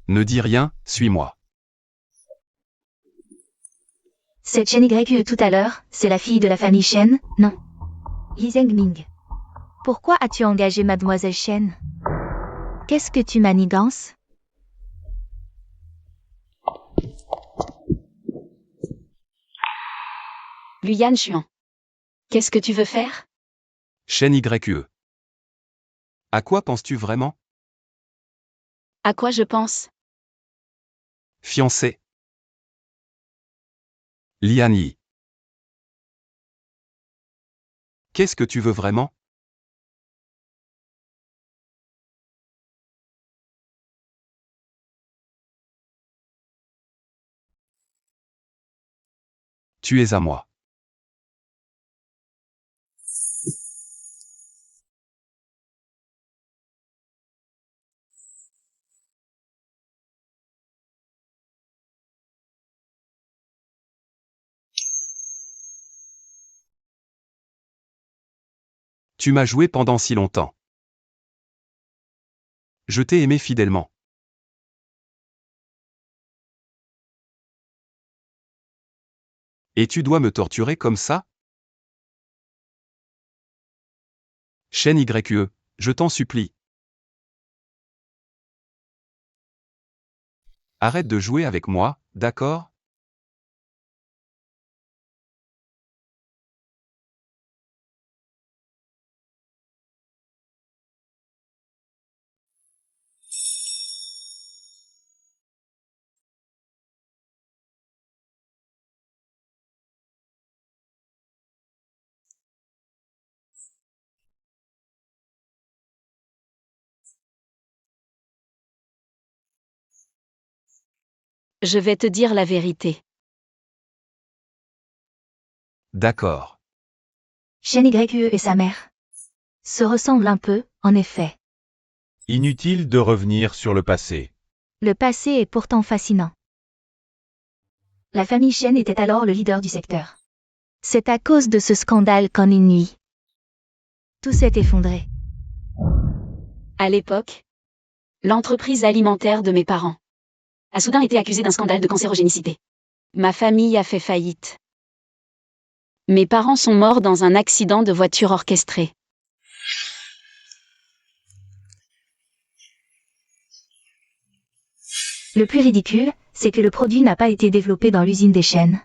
Ne dis rien, suis-moi. Cette Shen Yue tout à l'heure, c'est la fille de la famille Shen, non? Li Zhenming. Pourquoi as-tu engagé mademoiselle Shen? Qu'est-ce que tu manigances? Lu Yanshuan. Qu'est-ce que tu veux faire? Shen Yue. À quoi penses-tu vraiment? À quoi je pense? Fiancé. Liani. Qu'est-ce que tu veux vraiment? Tu es à moi. Tu m'as joué pendant si longtemps. Je t'ai aimé fidèlement. Et tu dois me torturer comme ça? Chaîne YE, je t'en supplie. Arrête de jouer avec moi, d'accord? Je vais te dire la vérité. D'accord. Shen YE et sa mère se ressemblent un peu, en effet. Inutile de revenir sur le passé. Le passé est pourtant fascinant. La famille Shen était alors le leader du secteur. C'est à cause de ce scandale qu'en une nuit, tout s'est effondré. À l'époque, l'entreprise alimentaire de mes parents a soudain été accusée d'un scandale de cancérogénicité. Ma famille a fait faillite. Mes parents sont morts dans un accident de voiture orchestré. Le plus ridicule, c'est que le produit n'a pas été développé dans l'usine des Shen,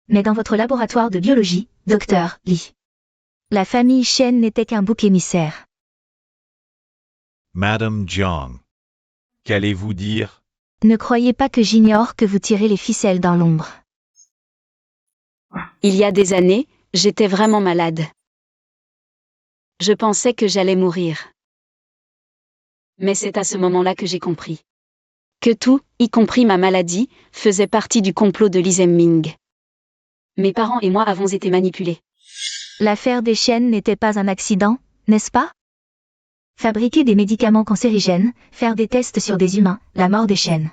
mais dans votre laboratoire de biologie, Dr. Lee. La famille Shen n'était qu'un bouc émissaire. Madame Jiang. Qu'allez-vous dire? Ne croyez pas que j'ignore que vous tirez les ficelles dans l'ombre. Il y a des années, j'étais vraiment malade. Je pensais que j'allais mourir. Mais c'est à ce moment-là que j'ai compris que tout, y compris ma maladie, faisait partie du complot de Lee Ming. Mes parents et moi avons été manipulés. L'affaire des Shen n'était pas un accident, n'est-ce pas? Fabriquer des médicaments cancérigènes, faire des tests sur des humains, la mort des Shen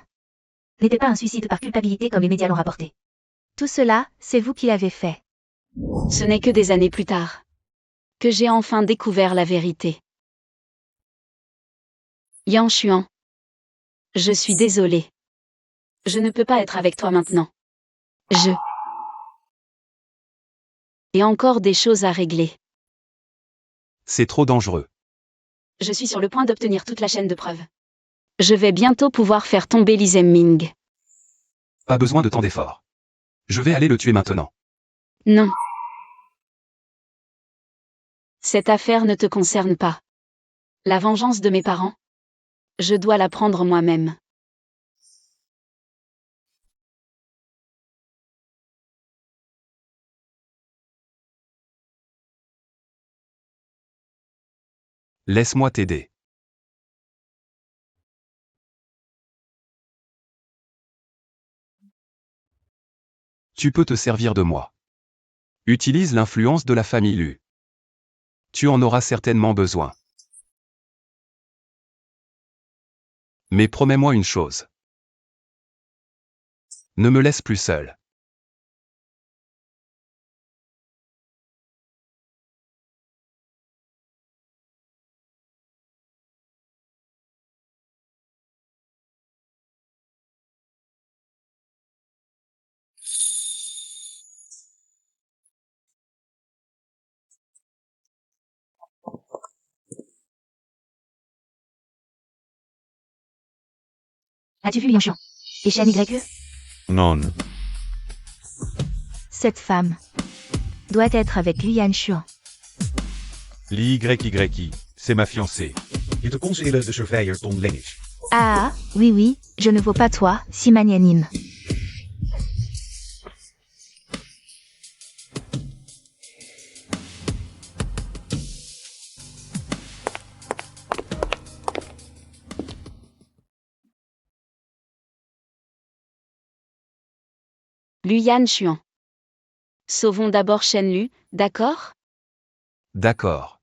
n'était pas un suicide par culpabilité comme les médias l'ont rapporté. Tout cela, c'est vous qui l'avez fait. Ce n'est que des années plus tard que j'ai enfin découvert la vérité. Yang Xuan. Je suis désolée. Je ne peux pas être avec toi maintenant. Et encore des choses à régler. C'est trop dangereux. Je suis sur le point d'obtenir toute la chaîne de preuves. Je vais bientôt pouvoir faire tomber Lee Ming. Pas besoin de tant d'efforts. Je vais aller le tuer maintenant. Non. Cette affaire ne te concerne pas. La vengeance de mes parents, je dois la prendre moi-même. Laisse-moi t'aider. Tu peux te servir de moi. Utilise l'influence de la famille Lu. Tu en auras certainement besoin. Mais promets-moi une chose. Ne me laisse plus seul. As-tu vu Yang Xuan et Shen YE? Non. Cette femme doit être avec Lian Xuan. L'YY, c'est ma fiancée. Je te conseille de surveiller ton linge. Ah, oui oui, je ne vaux pas toi, si magnanime. Luyan Xuan. Sauvons d'abord Shen Lu, d'accord? D'accord.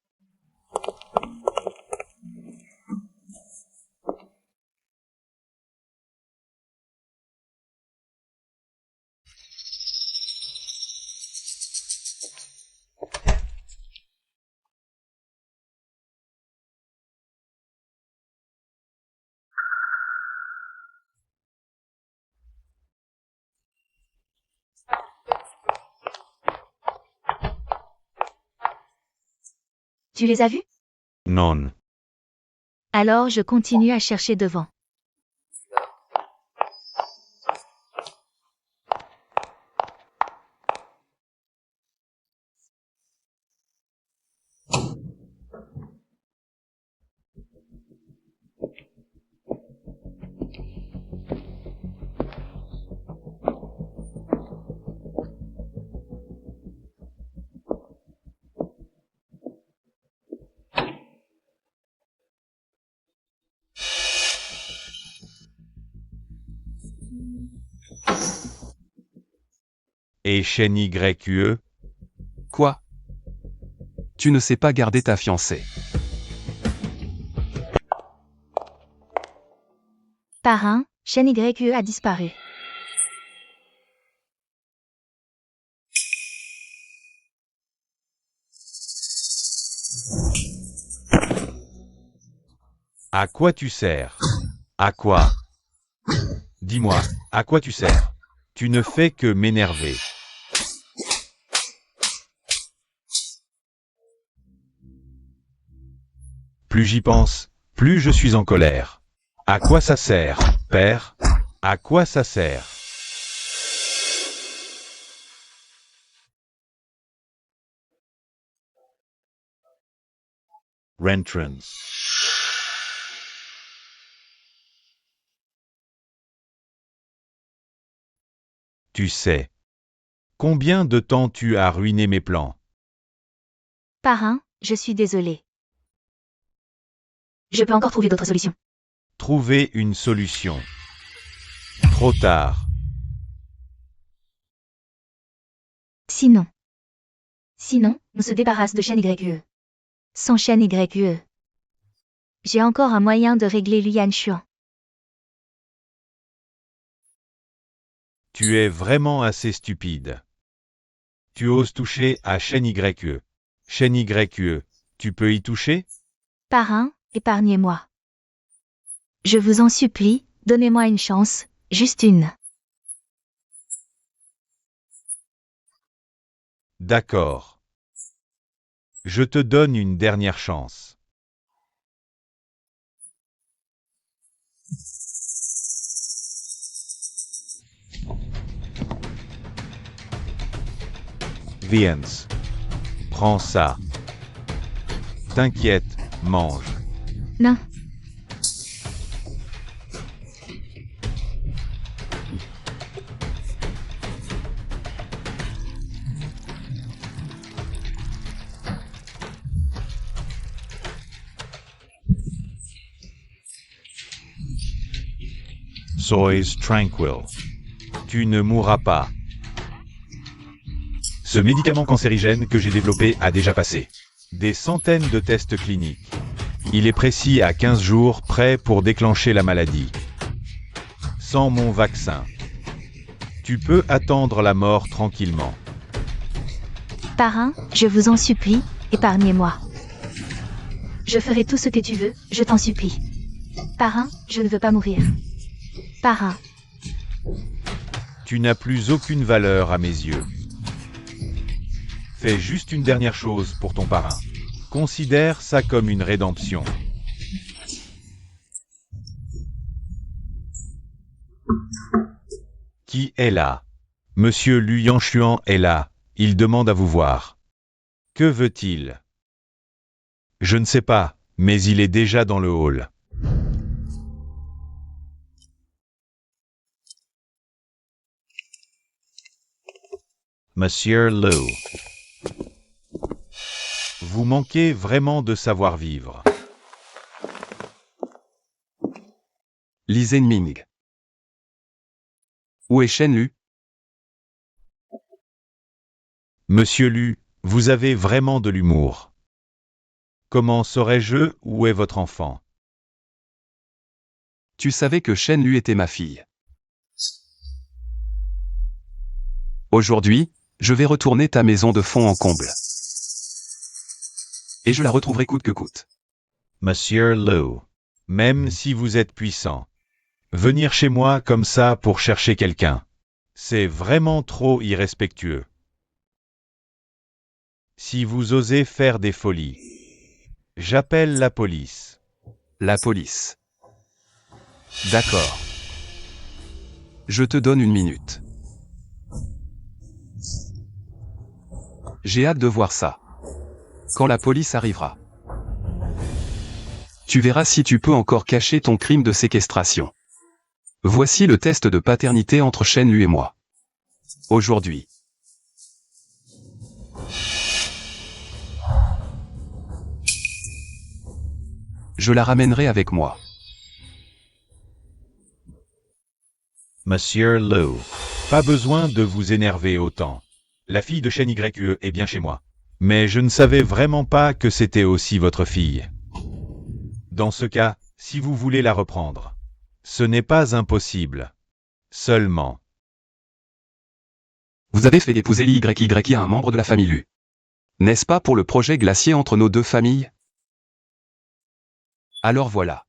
Tu les as vus? Non. Alors je continue à chercher devant. Et chaîne YQE? Quoi? Tu ne sais pas garder ta fiancée. Parrain, chaîne YQE a disparu. À quoi tu sers? À quoi? Dis-moi, à quoi tu sers? Tu ne fais que m'énerver. Plus j'y pense, plus je suis en colère. À quoi ça sert, père? À quoi ça sert? Rentrance. Tu sais. Combien de temps tu as ruiné mes plans? Parrain, je suis désolé. Je peux encore trouver d'autres solutions. Trouver une solution. Trop tard. Sinon, on se débarrasse de chaîne YQE. Sans chaîne YQE. J'ai encore un moyen de régler Luyan Xuan. Tu es vraiment assez stupide. Tu oses toucher à chaîne YQE. Chaîne YQE, tu peux y toucher? Parrain, épargnez-moi. Je vous en supplie, donnez-moi une chance, juste une. D'accord. Je te donne une dernière chance. Viens. Prends ça. T'inquiète, mange. Non. Sois tranquille. Tu ne mourras pas. Ce médicament cancérigène que j'ai développé a déjà passé des centaines de tests cliniques. Il est précis à 15 jours, prêt pour déclencher la maladie. Sans mon vaccin, tu peux attendre la mort tranquillement. Parrain, je vous en supplie, épargnez-moi. Je ferai tout ce que tu veux, je t'en supplie. Parrain, je ne veux pas mourir. Parrain. Tu n'as plus aucune valeur à mes yeux. Fais juste une dernière chose pour ton parrain. Considère ça comme une rédemption. Qui est là? Monsieur Luyan Xuan est là. Il demande à vous voir. Que veut-il? Je ne sais pas, mais il est déjà dans le hall. Monsieur Liu. Vous manquez vraiment de savoir-vivre. Li Zhenming. Où est Shen Lu? Monsieur Lu, vous avez vraiment de l'humour. Comment saurais-je où est votre enfant? Tu savais que Shen Lu était ma fille. Aujourd'hui, je vais retourner ta maison de fond en comble. Et je la retrouverai coûte que coûte. Monsieur Liu, même si vous êtes puissant, venir chez moi comme ça pour chercher quelqu'un, c'est vraiment trop irrespectueux. Si vous osez faire des folies, J'appelle la police. La police. D'accord. Je te donne 1 minute. J'ai hâte de voir ça. Quand la police arrivera. Tu verras si tu peux encore cacher ton crime de séquestration. Voici le test de paternité entre Shen Lu et moi. Aujourd'hui. Je la ramènerai avec moi. Monsieur Liu. Pas besoin de vous énerver autant. La fille de Shen Yue est bien chez moi. Mais je ne savais vraiment pas que c'était aussi votre fille. Dans ce cas, si vous voulez la reprendre, ce n'est pas impossible. Seulement. Vous avez fait épouser l'YY à un membre de la famille Lu. N'est-ce pas pour le projet glacier entre nos deux familles? Alors voilà.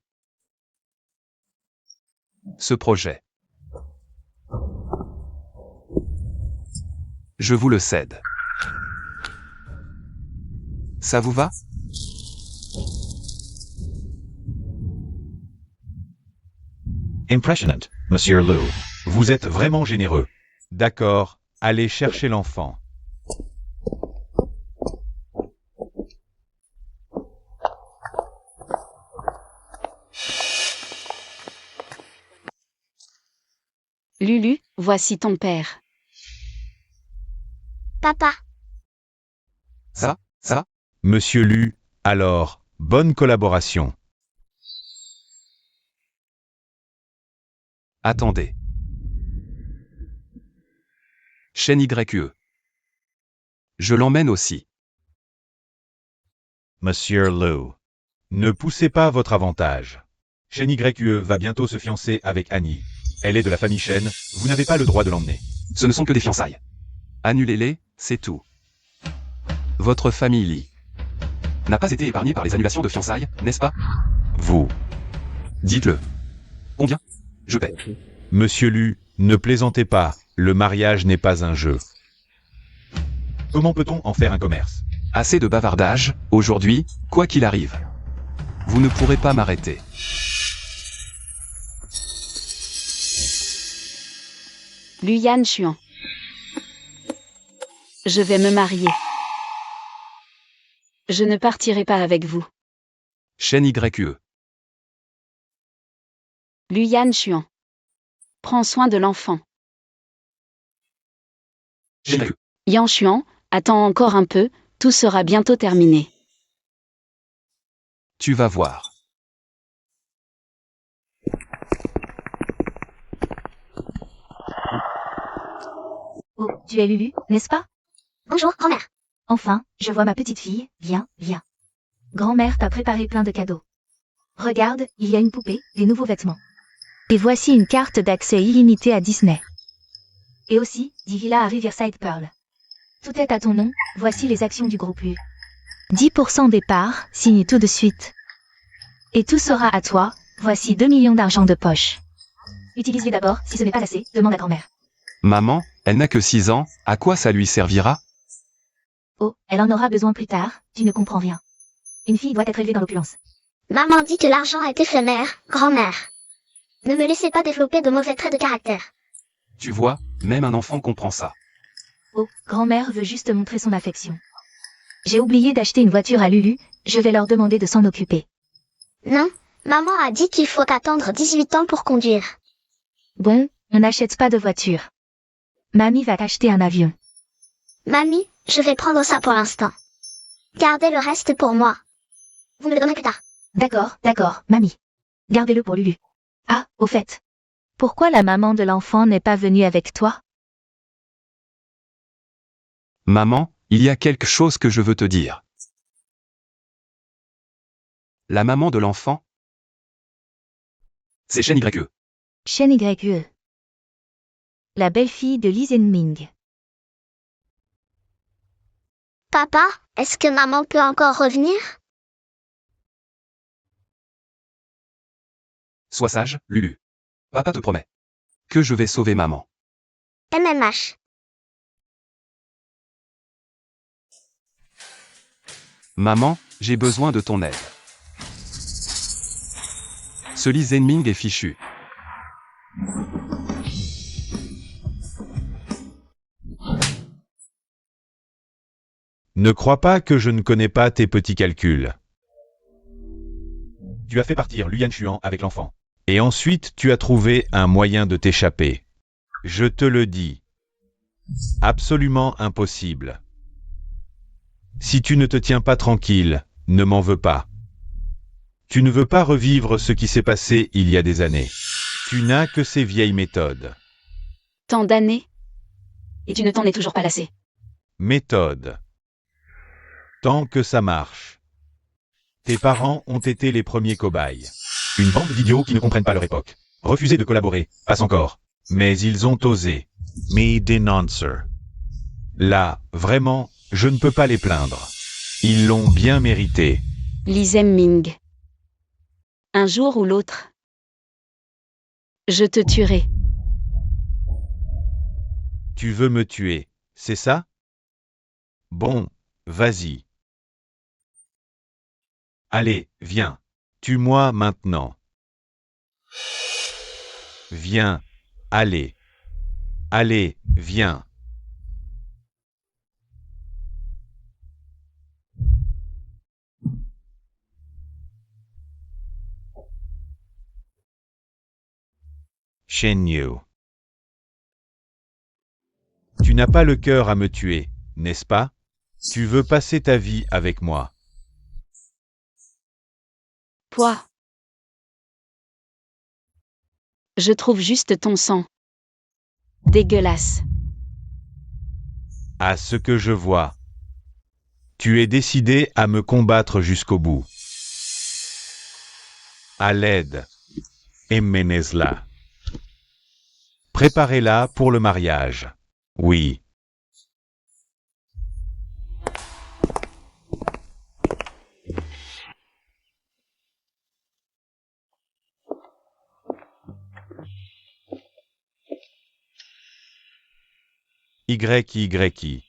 Ce projet. Je vous le cède. Ça vous va? Impressionnant, Monsieur Liu. Vous êtes vraiment généreux. D'accord, allez chercher l'enfant. Lulu, voici ton père. Papa, Ça? Monsieur Liu, alors, bonne collaboration. Attendez. Shen Yue. Je l'emmène aussi. Monsieur Liu. Ne poussez pas votre avantage. Shen Yue va bientôt se fiancer avec Annie. Elle est de la famille Shen, vous n'avez pas le droit de l'emmener. Ce ne sont que des fiançailles. Annulez-les, c'est tout. Votre famille Li n'a pas été épargnée par les annulations de fiançailles, n'est-ce pas? Vous. Dites-le. Combien? Je paie. Monsieur Liu, ne plaisantez pas, le mariage n'est pas un jeu. Comment peut-on en faire un commerce? Assez de bavardage, aujourd'hui, quoi qu'il arrive. Vous ne pourrez pas m'arrêter. Luyan Xuan. Je vais me marier. Je ne partirai pas avec vous. Shen Yue. Luyan Xuan. Prends soin de l'enfant. Shen Yue. Yan Xuan, attends encore un peu, tout sera bientôt terminé. Tu vas voir. Oh, tu es Lulu, n'est-ce pas? bonjour, grand-mère. Enfin, je vois ma petite fille. Viens, viens. Grand-mère t'a préparé plein de cadeaux. Regarde, il y a une poupée, des nouveaux vêtements. Et voici une carte d'accès illimité à Disney. Et aussi, 10 villas à Riverside Pearl. Tout est à ton nom, voici les actions du groupe Lu. 10% des parts, signe tout de suite. Et tout sera à toi, voici 2 millions d'argent de poche. Utilise-les d'abord, si ce n'est pas assez, demande à grand-mère. Maman, elle n'a que 6 ans, à quoi ça lui servira? Oh, elle en aura besoin plus tard, tu ne comprends rien. Une fille doit être élevée dans l'opulence. Maman dit que l'argent est éphémère, grand-mère. Ne me laissez pas développer de mauvais traits de caractère. Tu vois, même un enfant comprend ça. Oh, grand-mère veut juste montrer son affection. J'ai oublié d'acheter une voiture à Lulu, je vais leur demander de s'en occuper. Non, maman a dit qu'il faut attendre 18 ans pour conduire. Bon, on n'achète pas de voiture. Mamie va t'acheter un avion. Mamie, je vais prendre ça pour l'instant. Gardez le reste pour moi. Vous me le donnerez plus tard. D'accord, mamie. Gardez-le pour Lulu. Ah, au fait. Pourquoi la maman de l'enfant n'est pas venue avec toi? Maman, il y a quelque chose que je veux te dire. La maman de l'enfant? C'est Shen Yue. Shen Yue. La belle-fille de Li Zhenming. Papa, est-ce que maman peut encore revenir? Sois sage, Lulu. Papa te promet que je vais sauver maman. MMH. Maman, J'ai besoin de ton aide. Ce Lee Zenming est fichu. Ne crois pas que je ne connais pas tes petits calculs. Tu as fait partir Luyan Chuan avec l'enfant. Et ensuite, tu as trouvé un moyen de t'échapper. Je te le dis. Absolument impossible. Si tu ne te tiens pas tranquille, ne m'en veux pas. Tu ne veux pas revivre ce qui s'est passé il y a des années. Tu n'as que ces vieilles méthodes. Tant d'années. Et tu ne t'en es toujours pas lassé. Méthode. Tant que ça marche. Tes parents ont été les premiers cobayes. Une bande d'idiots qui ne comprennent pas leur époque. Refuser de collaborer, passe encore. Mais ils ont osé. Me dénoncer. Là, vraiment, je ne peux pas les plaindre. Ils l'ont bien mérité. Lee Zenming. Un jour ou l'autre. Je te tuerai. Tu veux me tuer, c'est ça? Bon, vas-y. Allez, viens. Tue-moi maintenant. Viens. Allez. Allez, viens. Shen Yu. Tu n'as pas le cœur à me tuer, n'est-ce pas? Tu veux passer ta vie avec moi. Poids. Je trouve juste ton sang. Dégueulasse. À ce que je vois. Tu es décidé à me combattre jusqu'au bout. À l'aide. Emmenez-la. Préparez-la pour le mariage. Oui. YYI.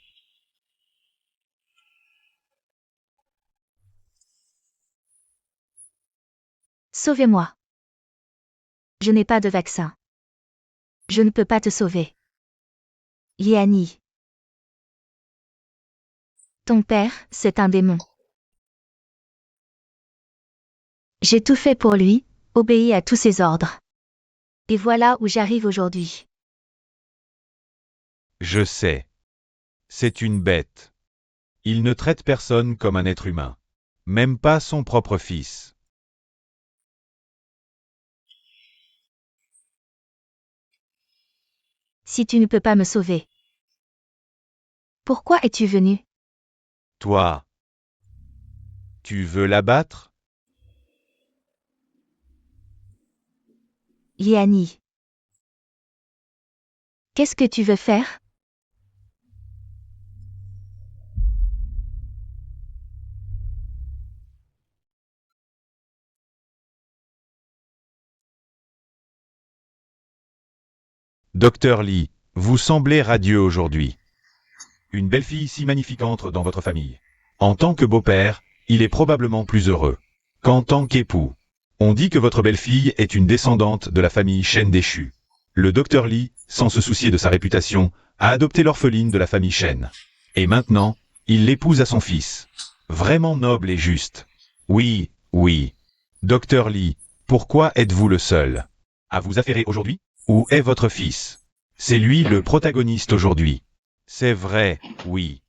Sauvez-moi. Je n'ai pas de vaccin. Je ne peux pas te sauver. Liani. Ton père, c'est un démon. J'ai tout fait pour lui, obéi à tous ses ordres. Et voilà où j'arrive aujourd'hui. Je sais. C'est une bête. Il ne traite personne comme un être humain. Même pas son propre fils. Si tu ne peux pas me sauver. Pourquoi es-tu venu? Toi. Tu veux l'abattre? Liani. Qu'est-ce que tu veux faire? Docteur Lee, vous semblez radieux aujourd'hui. Une belle fille si magnifique entre dans votre famille. En tant que beau-père, il est probablement plus heureux qu'en tant qu'époux. On dit que votre belle-fille est une descendante de la famille Shen déchue. Le docteur Lee, sans se soucier de sa réputation, a adopté l'orpheline de la famille Shen. Et maintenant, il l'épouse à son fils. Vraiment noble et juste. Oui, oui. Docteur Lee, pourquoi êtes-vous le seul à vous affairer aujourd'hui? Où est votre fils? C'est lui le protagoniste aujourd'hui. C'est vrai, oui.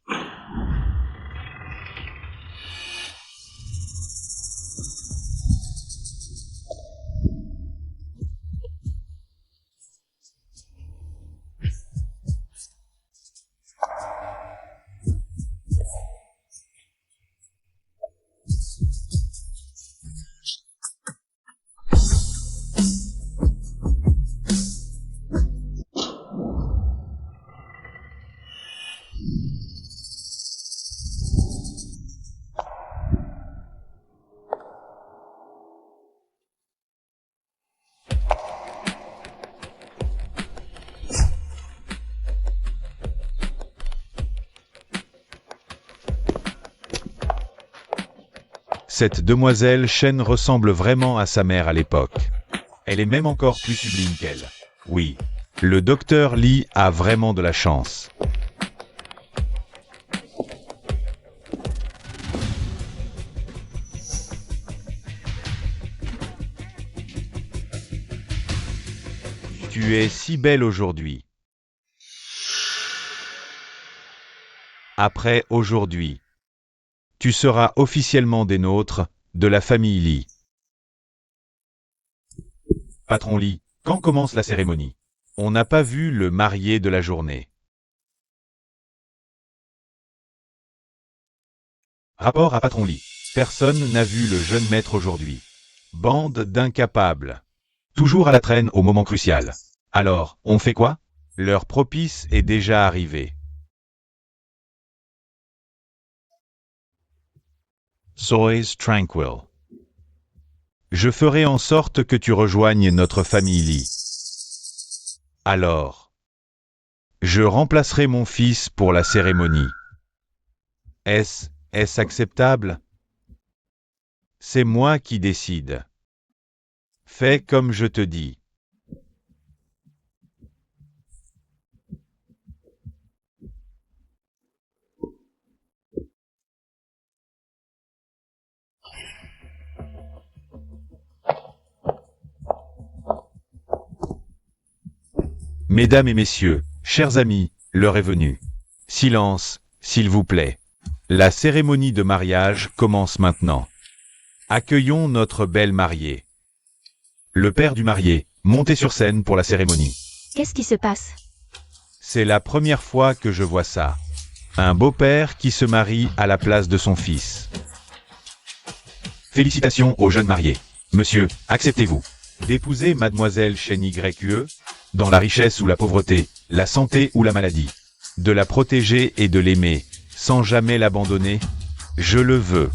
Cette demoiselle Chen ressemble vraiment à sa mère à l'époque. Elle est même encore plus sublime qu'elle. Oui, le docteur Li a vraiment de la chance. Tu es si belle aujourd'hui. Après aujourd'hui, tu seras officiellement des nôtres, de la famille Li. Patron Li, quand commence la cérémonie? On n'a pas vu le marié de la journée. Rapport à Patron Li. Personne n'a vu le jeune maître aujourd'hui. Bande d'incapables. Toujours à la traîne au moment crucial. Alors, on fait quoi? L'heure propice est déjà arrivée. Sois tranquille. Je ferai en sorte que tu rejoignes notre famille Li. Alors, je remplacerai mon fils pour la cérémonie. Est-ce acceptable? C'est moi qui décide. Fais comme je te dis. Mesdames et messieurs, chers amis, l'heure est venue. Silence, s'il vous plaît. La cérémonie de mariage commence maintenant. Accueillons notre belle mariée. Le père du marié, montez sur scène pour la cérémonie. Qu'est-ce qui se passe? C'est la première fois que je vois ça. Un beau-père qui se marie à la place de son fils. Félicitations au jeune marié. Monsieur, acceptez-vous d'épouser mademoiselle Chen YE, dans la richesse ou la pauvreté, la santé ou la maladie, de la protéger et de l'aimer, sans jamais l'abandonner? Je le veux.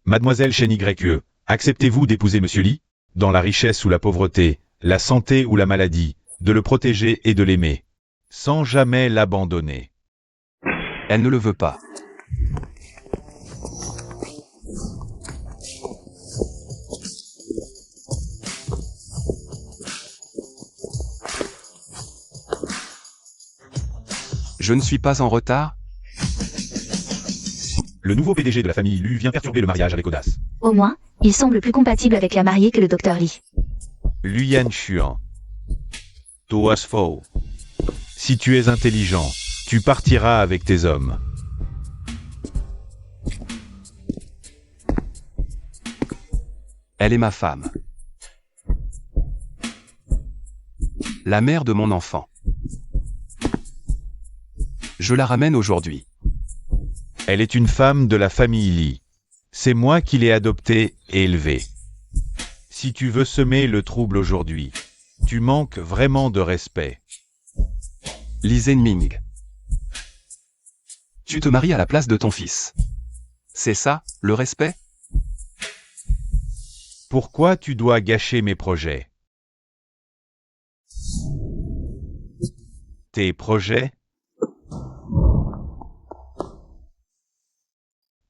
Mademoiselle Chen YE, acceptez-vous d'épouser Monsieur Li, dans la richesse ou la pauvreté, la santé ou la maladie, de le protéger et de l'aimer, sans jamais l'abandonner? Elle ne le veut pas. Je ne suis pas en retard? Le nouveau PDG de la famille Lu vient perturber le mariage avec audace. Au moins, il semble plus compatible avec la mariée que le docteur Li. Luyan Xuan. Toi faux. Si tu es intelligent, tu partiras avec tes hommes. Elle est ma femme. La mère de mon enfant. Je la ramène aujourd'hui. Elle est une femme de la famille Li. C'est moi qui l'ai adoptée et élevée. Si tu veux semer le trouble aujourd'hui, tu manques vraiment de respect. Li Zhenming. Tu te maries à la place de ton fils. C'est ça, le respect? Pourquoi tu dois gâcher mes projets? Tes projets?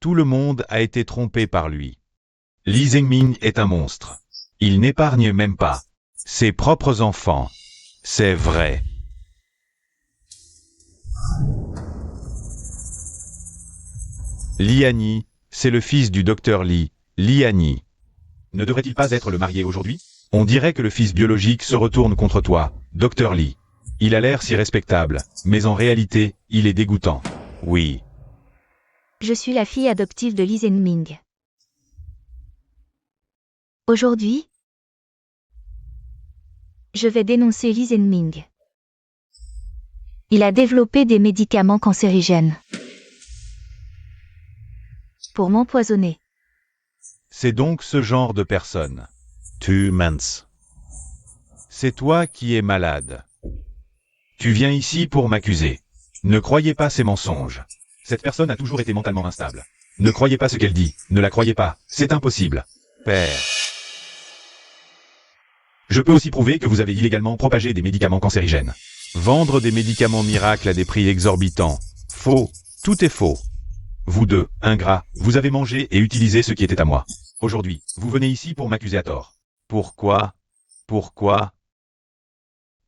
Tout le monde a été trompé par lui. Li Zhenming est un monstre. Il n'épargne même pas ses propres enfants. C'est vrai. Liani, c'est le fils du docteur Li, Liani. Ne devrait-il pas être le marié aujourd'hui? On dirait que le fils biologique se retourne contre toi, docteur Li. Il a l'air si respectable, mais en réalité, il est dégoûtant. Oui. Je suis la fille adoptive de Li Zhenming. Aujourd'hui, je vais dénoncer Li Zhenming. Il a développé des médicaments cancérigènes pour m'empoisonner. C'est donc ce genre de personne. Tu mens. C'est toi qui es malade. Tu viens ici pour m'accuser. Ne croyez pas ces mensonges. Cette personne a toujours été mentalement instable. Ne croyez pas ce qu'elle dit. Ne la croyez pas. C'est impossible. Père. Je peux aussi prouver que vous avez illégalement propagé des médicaments cancérigènes. Vendre des médicaments miracles à des prix exorbitants. Faux. Tout est faux. Vous deux, ingrats, vous avez mangé et utilisé ce qui était à moi. Aujourd'hui, vous venez ici pour m'accuser à tort. Pourquoi? Pourquoi?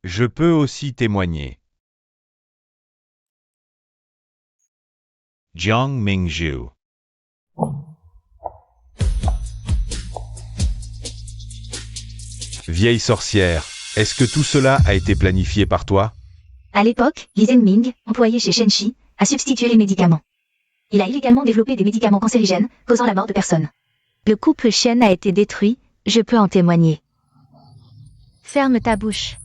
Je peux aussi témoigner. Jiang Mingzhu. Vieille sorcière, est-ce que tout cela a été planifié par toi? À l'époque, Li Zhenming, employé chez Shenxi, a substitué les médicaments. Il a illégalement développé des médicaments cancérigènes, causant la mort de personnes. Le couple Shen a été détruit, je peux en témoigner. Ferme ta bouche.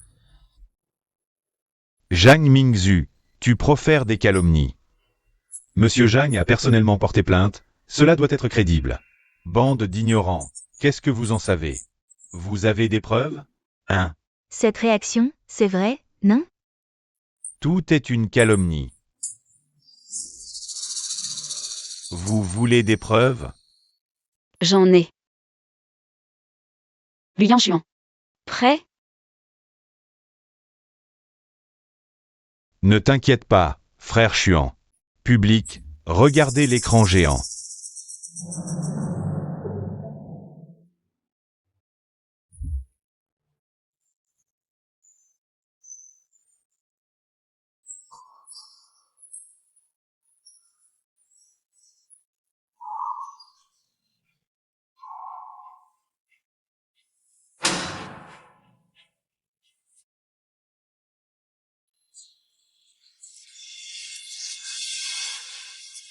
Zhang Mingzhu, tu profères des calomnies. Monsieur Zhang a personnellement porté plainte, cela doit être crédible. Bande d'ignorants, qu'est-ce que vous en savez? Vous avez des preuves? Hein? Cette réaction, c'est vrai, non? Tout est une calomnie. Vous voulez des preuves? J'en ai. Lian Xuan. Prêt? Ne t'inquiète pas, frère Xuan. Public, regardez l'écran géant.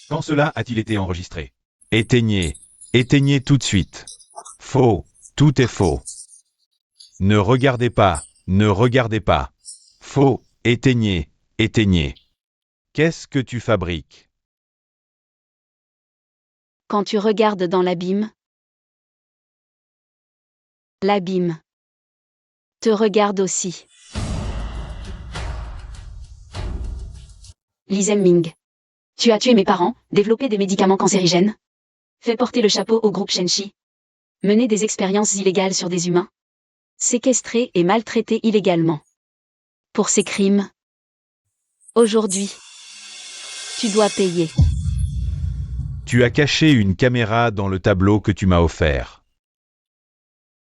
Quand cela a-t-il été enregistré? Éteignez, éteignez tout de suite. Faux, tout est faux. Ne regardez pas, ne regardez pas. Faux, éteignez, éteignez. Qu'est-ce que tu fabriques? Quand tu regardes dans l'abîme te regarde aussi. Li Zhenming. Tu as tué mes parents, développé des médicaments cancérigènes, fait porter le chapeau au groupe Shenxi, mené des expériences illégales sur des humains, séquestré et maltraité illégalement. Pour ces crimes, aujourd'hui, tu dois payer. Tu as caché une caméra dans le tableau que tu m'as offert.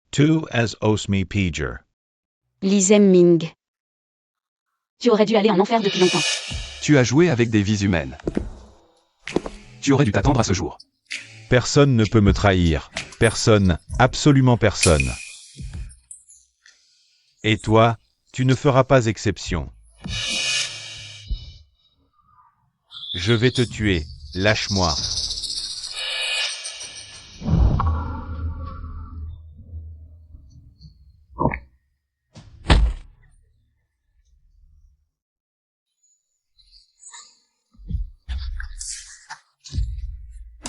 Tu as osmi Piger. Li Zhenming. Tu aurais dû aller en enfer depuis longtemps. Tu as joué avec des vies humaines. Tu aurais dû t'attendre à ce jour. Personne ne peut me trahir. Personne, absolument personne. Et toi, tu ne feras pas exception. Je vais te tuer. Lâche-moi.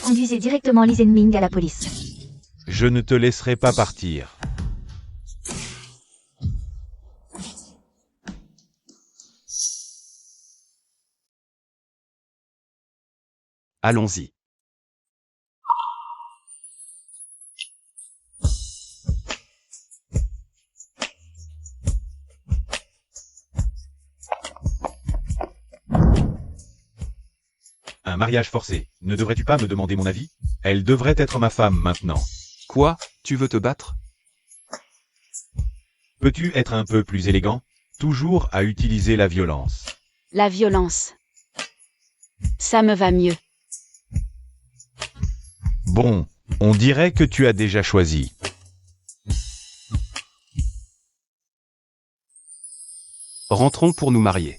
Conduisez directement Li Zhenming à la police. Je ne te laisserai pas partir. Allons-y. Un mariage forcé. Ne devrais-tu pas me demander mon avis? Elle devrait être ma femme maintenant. Quoi? Tu veux te battre? Peux-tu être un peu plus élégant? Toujours à utiliser la violence. La violence. Ça me va mieux. Bon, on dirait que tu as déjà choisi. Rentrons pour nous marier.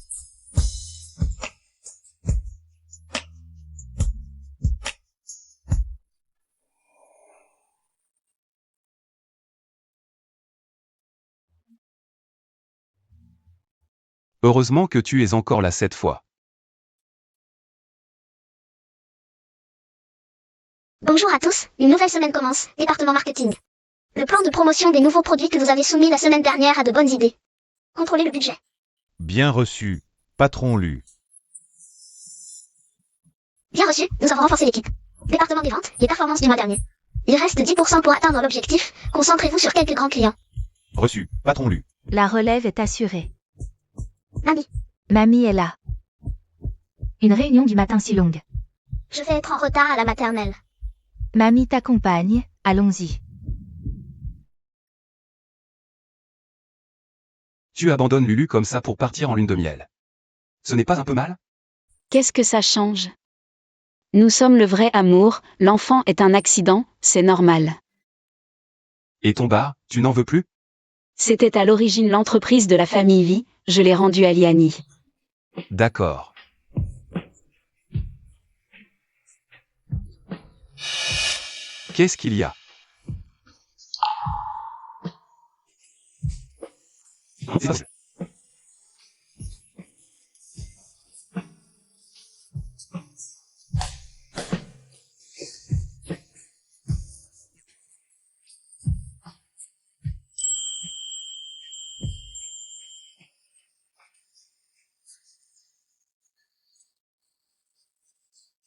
Heureusement que tu es encore là cette fois. Bonjour à tous, une nouvelle semaine commence, département marketing. Le plan de promotion des nouveaux produits que vous avez soumis la semaine dernière a de bonnes idées. Contrôlez le budget. Bien reçu, patron Lu. Bien reçu, nous avons renforcé l'équipe. Département des ventes, les performances du mois dernier. Il reste 10% pour atteindre l'objectif, concentrez-vous sur quelques grands clients. Reçu, patron Lu. La relève est assurée. Mamie, Mamie est là. Une réunion du matin si longue. Je vais être en retard à la maternelle. Mamie t'accompagne, allons-y. Tu abandonnes Lulu comme ça pour partir en lune de miel. Ce n'est pas un peu mal? Qu'est-ce que ça change? Nous sommes le vrai amour, l'enfant est un accident, c'est normal. Et ton bar, tu n'en veux plus? C'était à l'origine l'entreprise de la famille Vie, je l'ai rendue à Liani. D'accord. Qu'est-ce qu'il y a?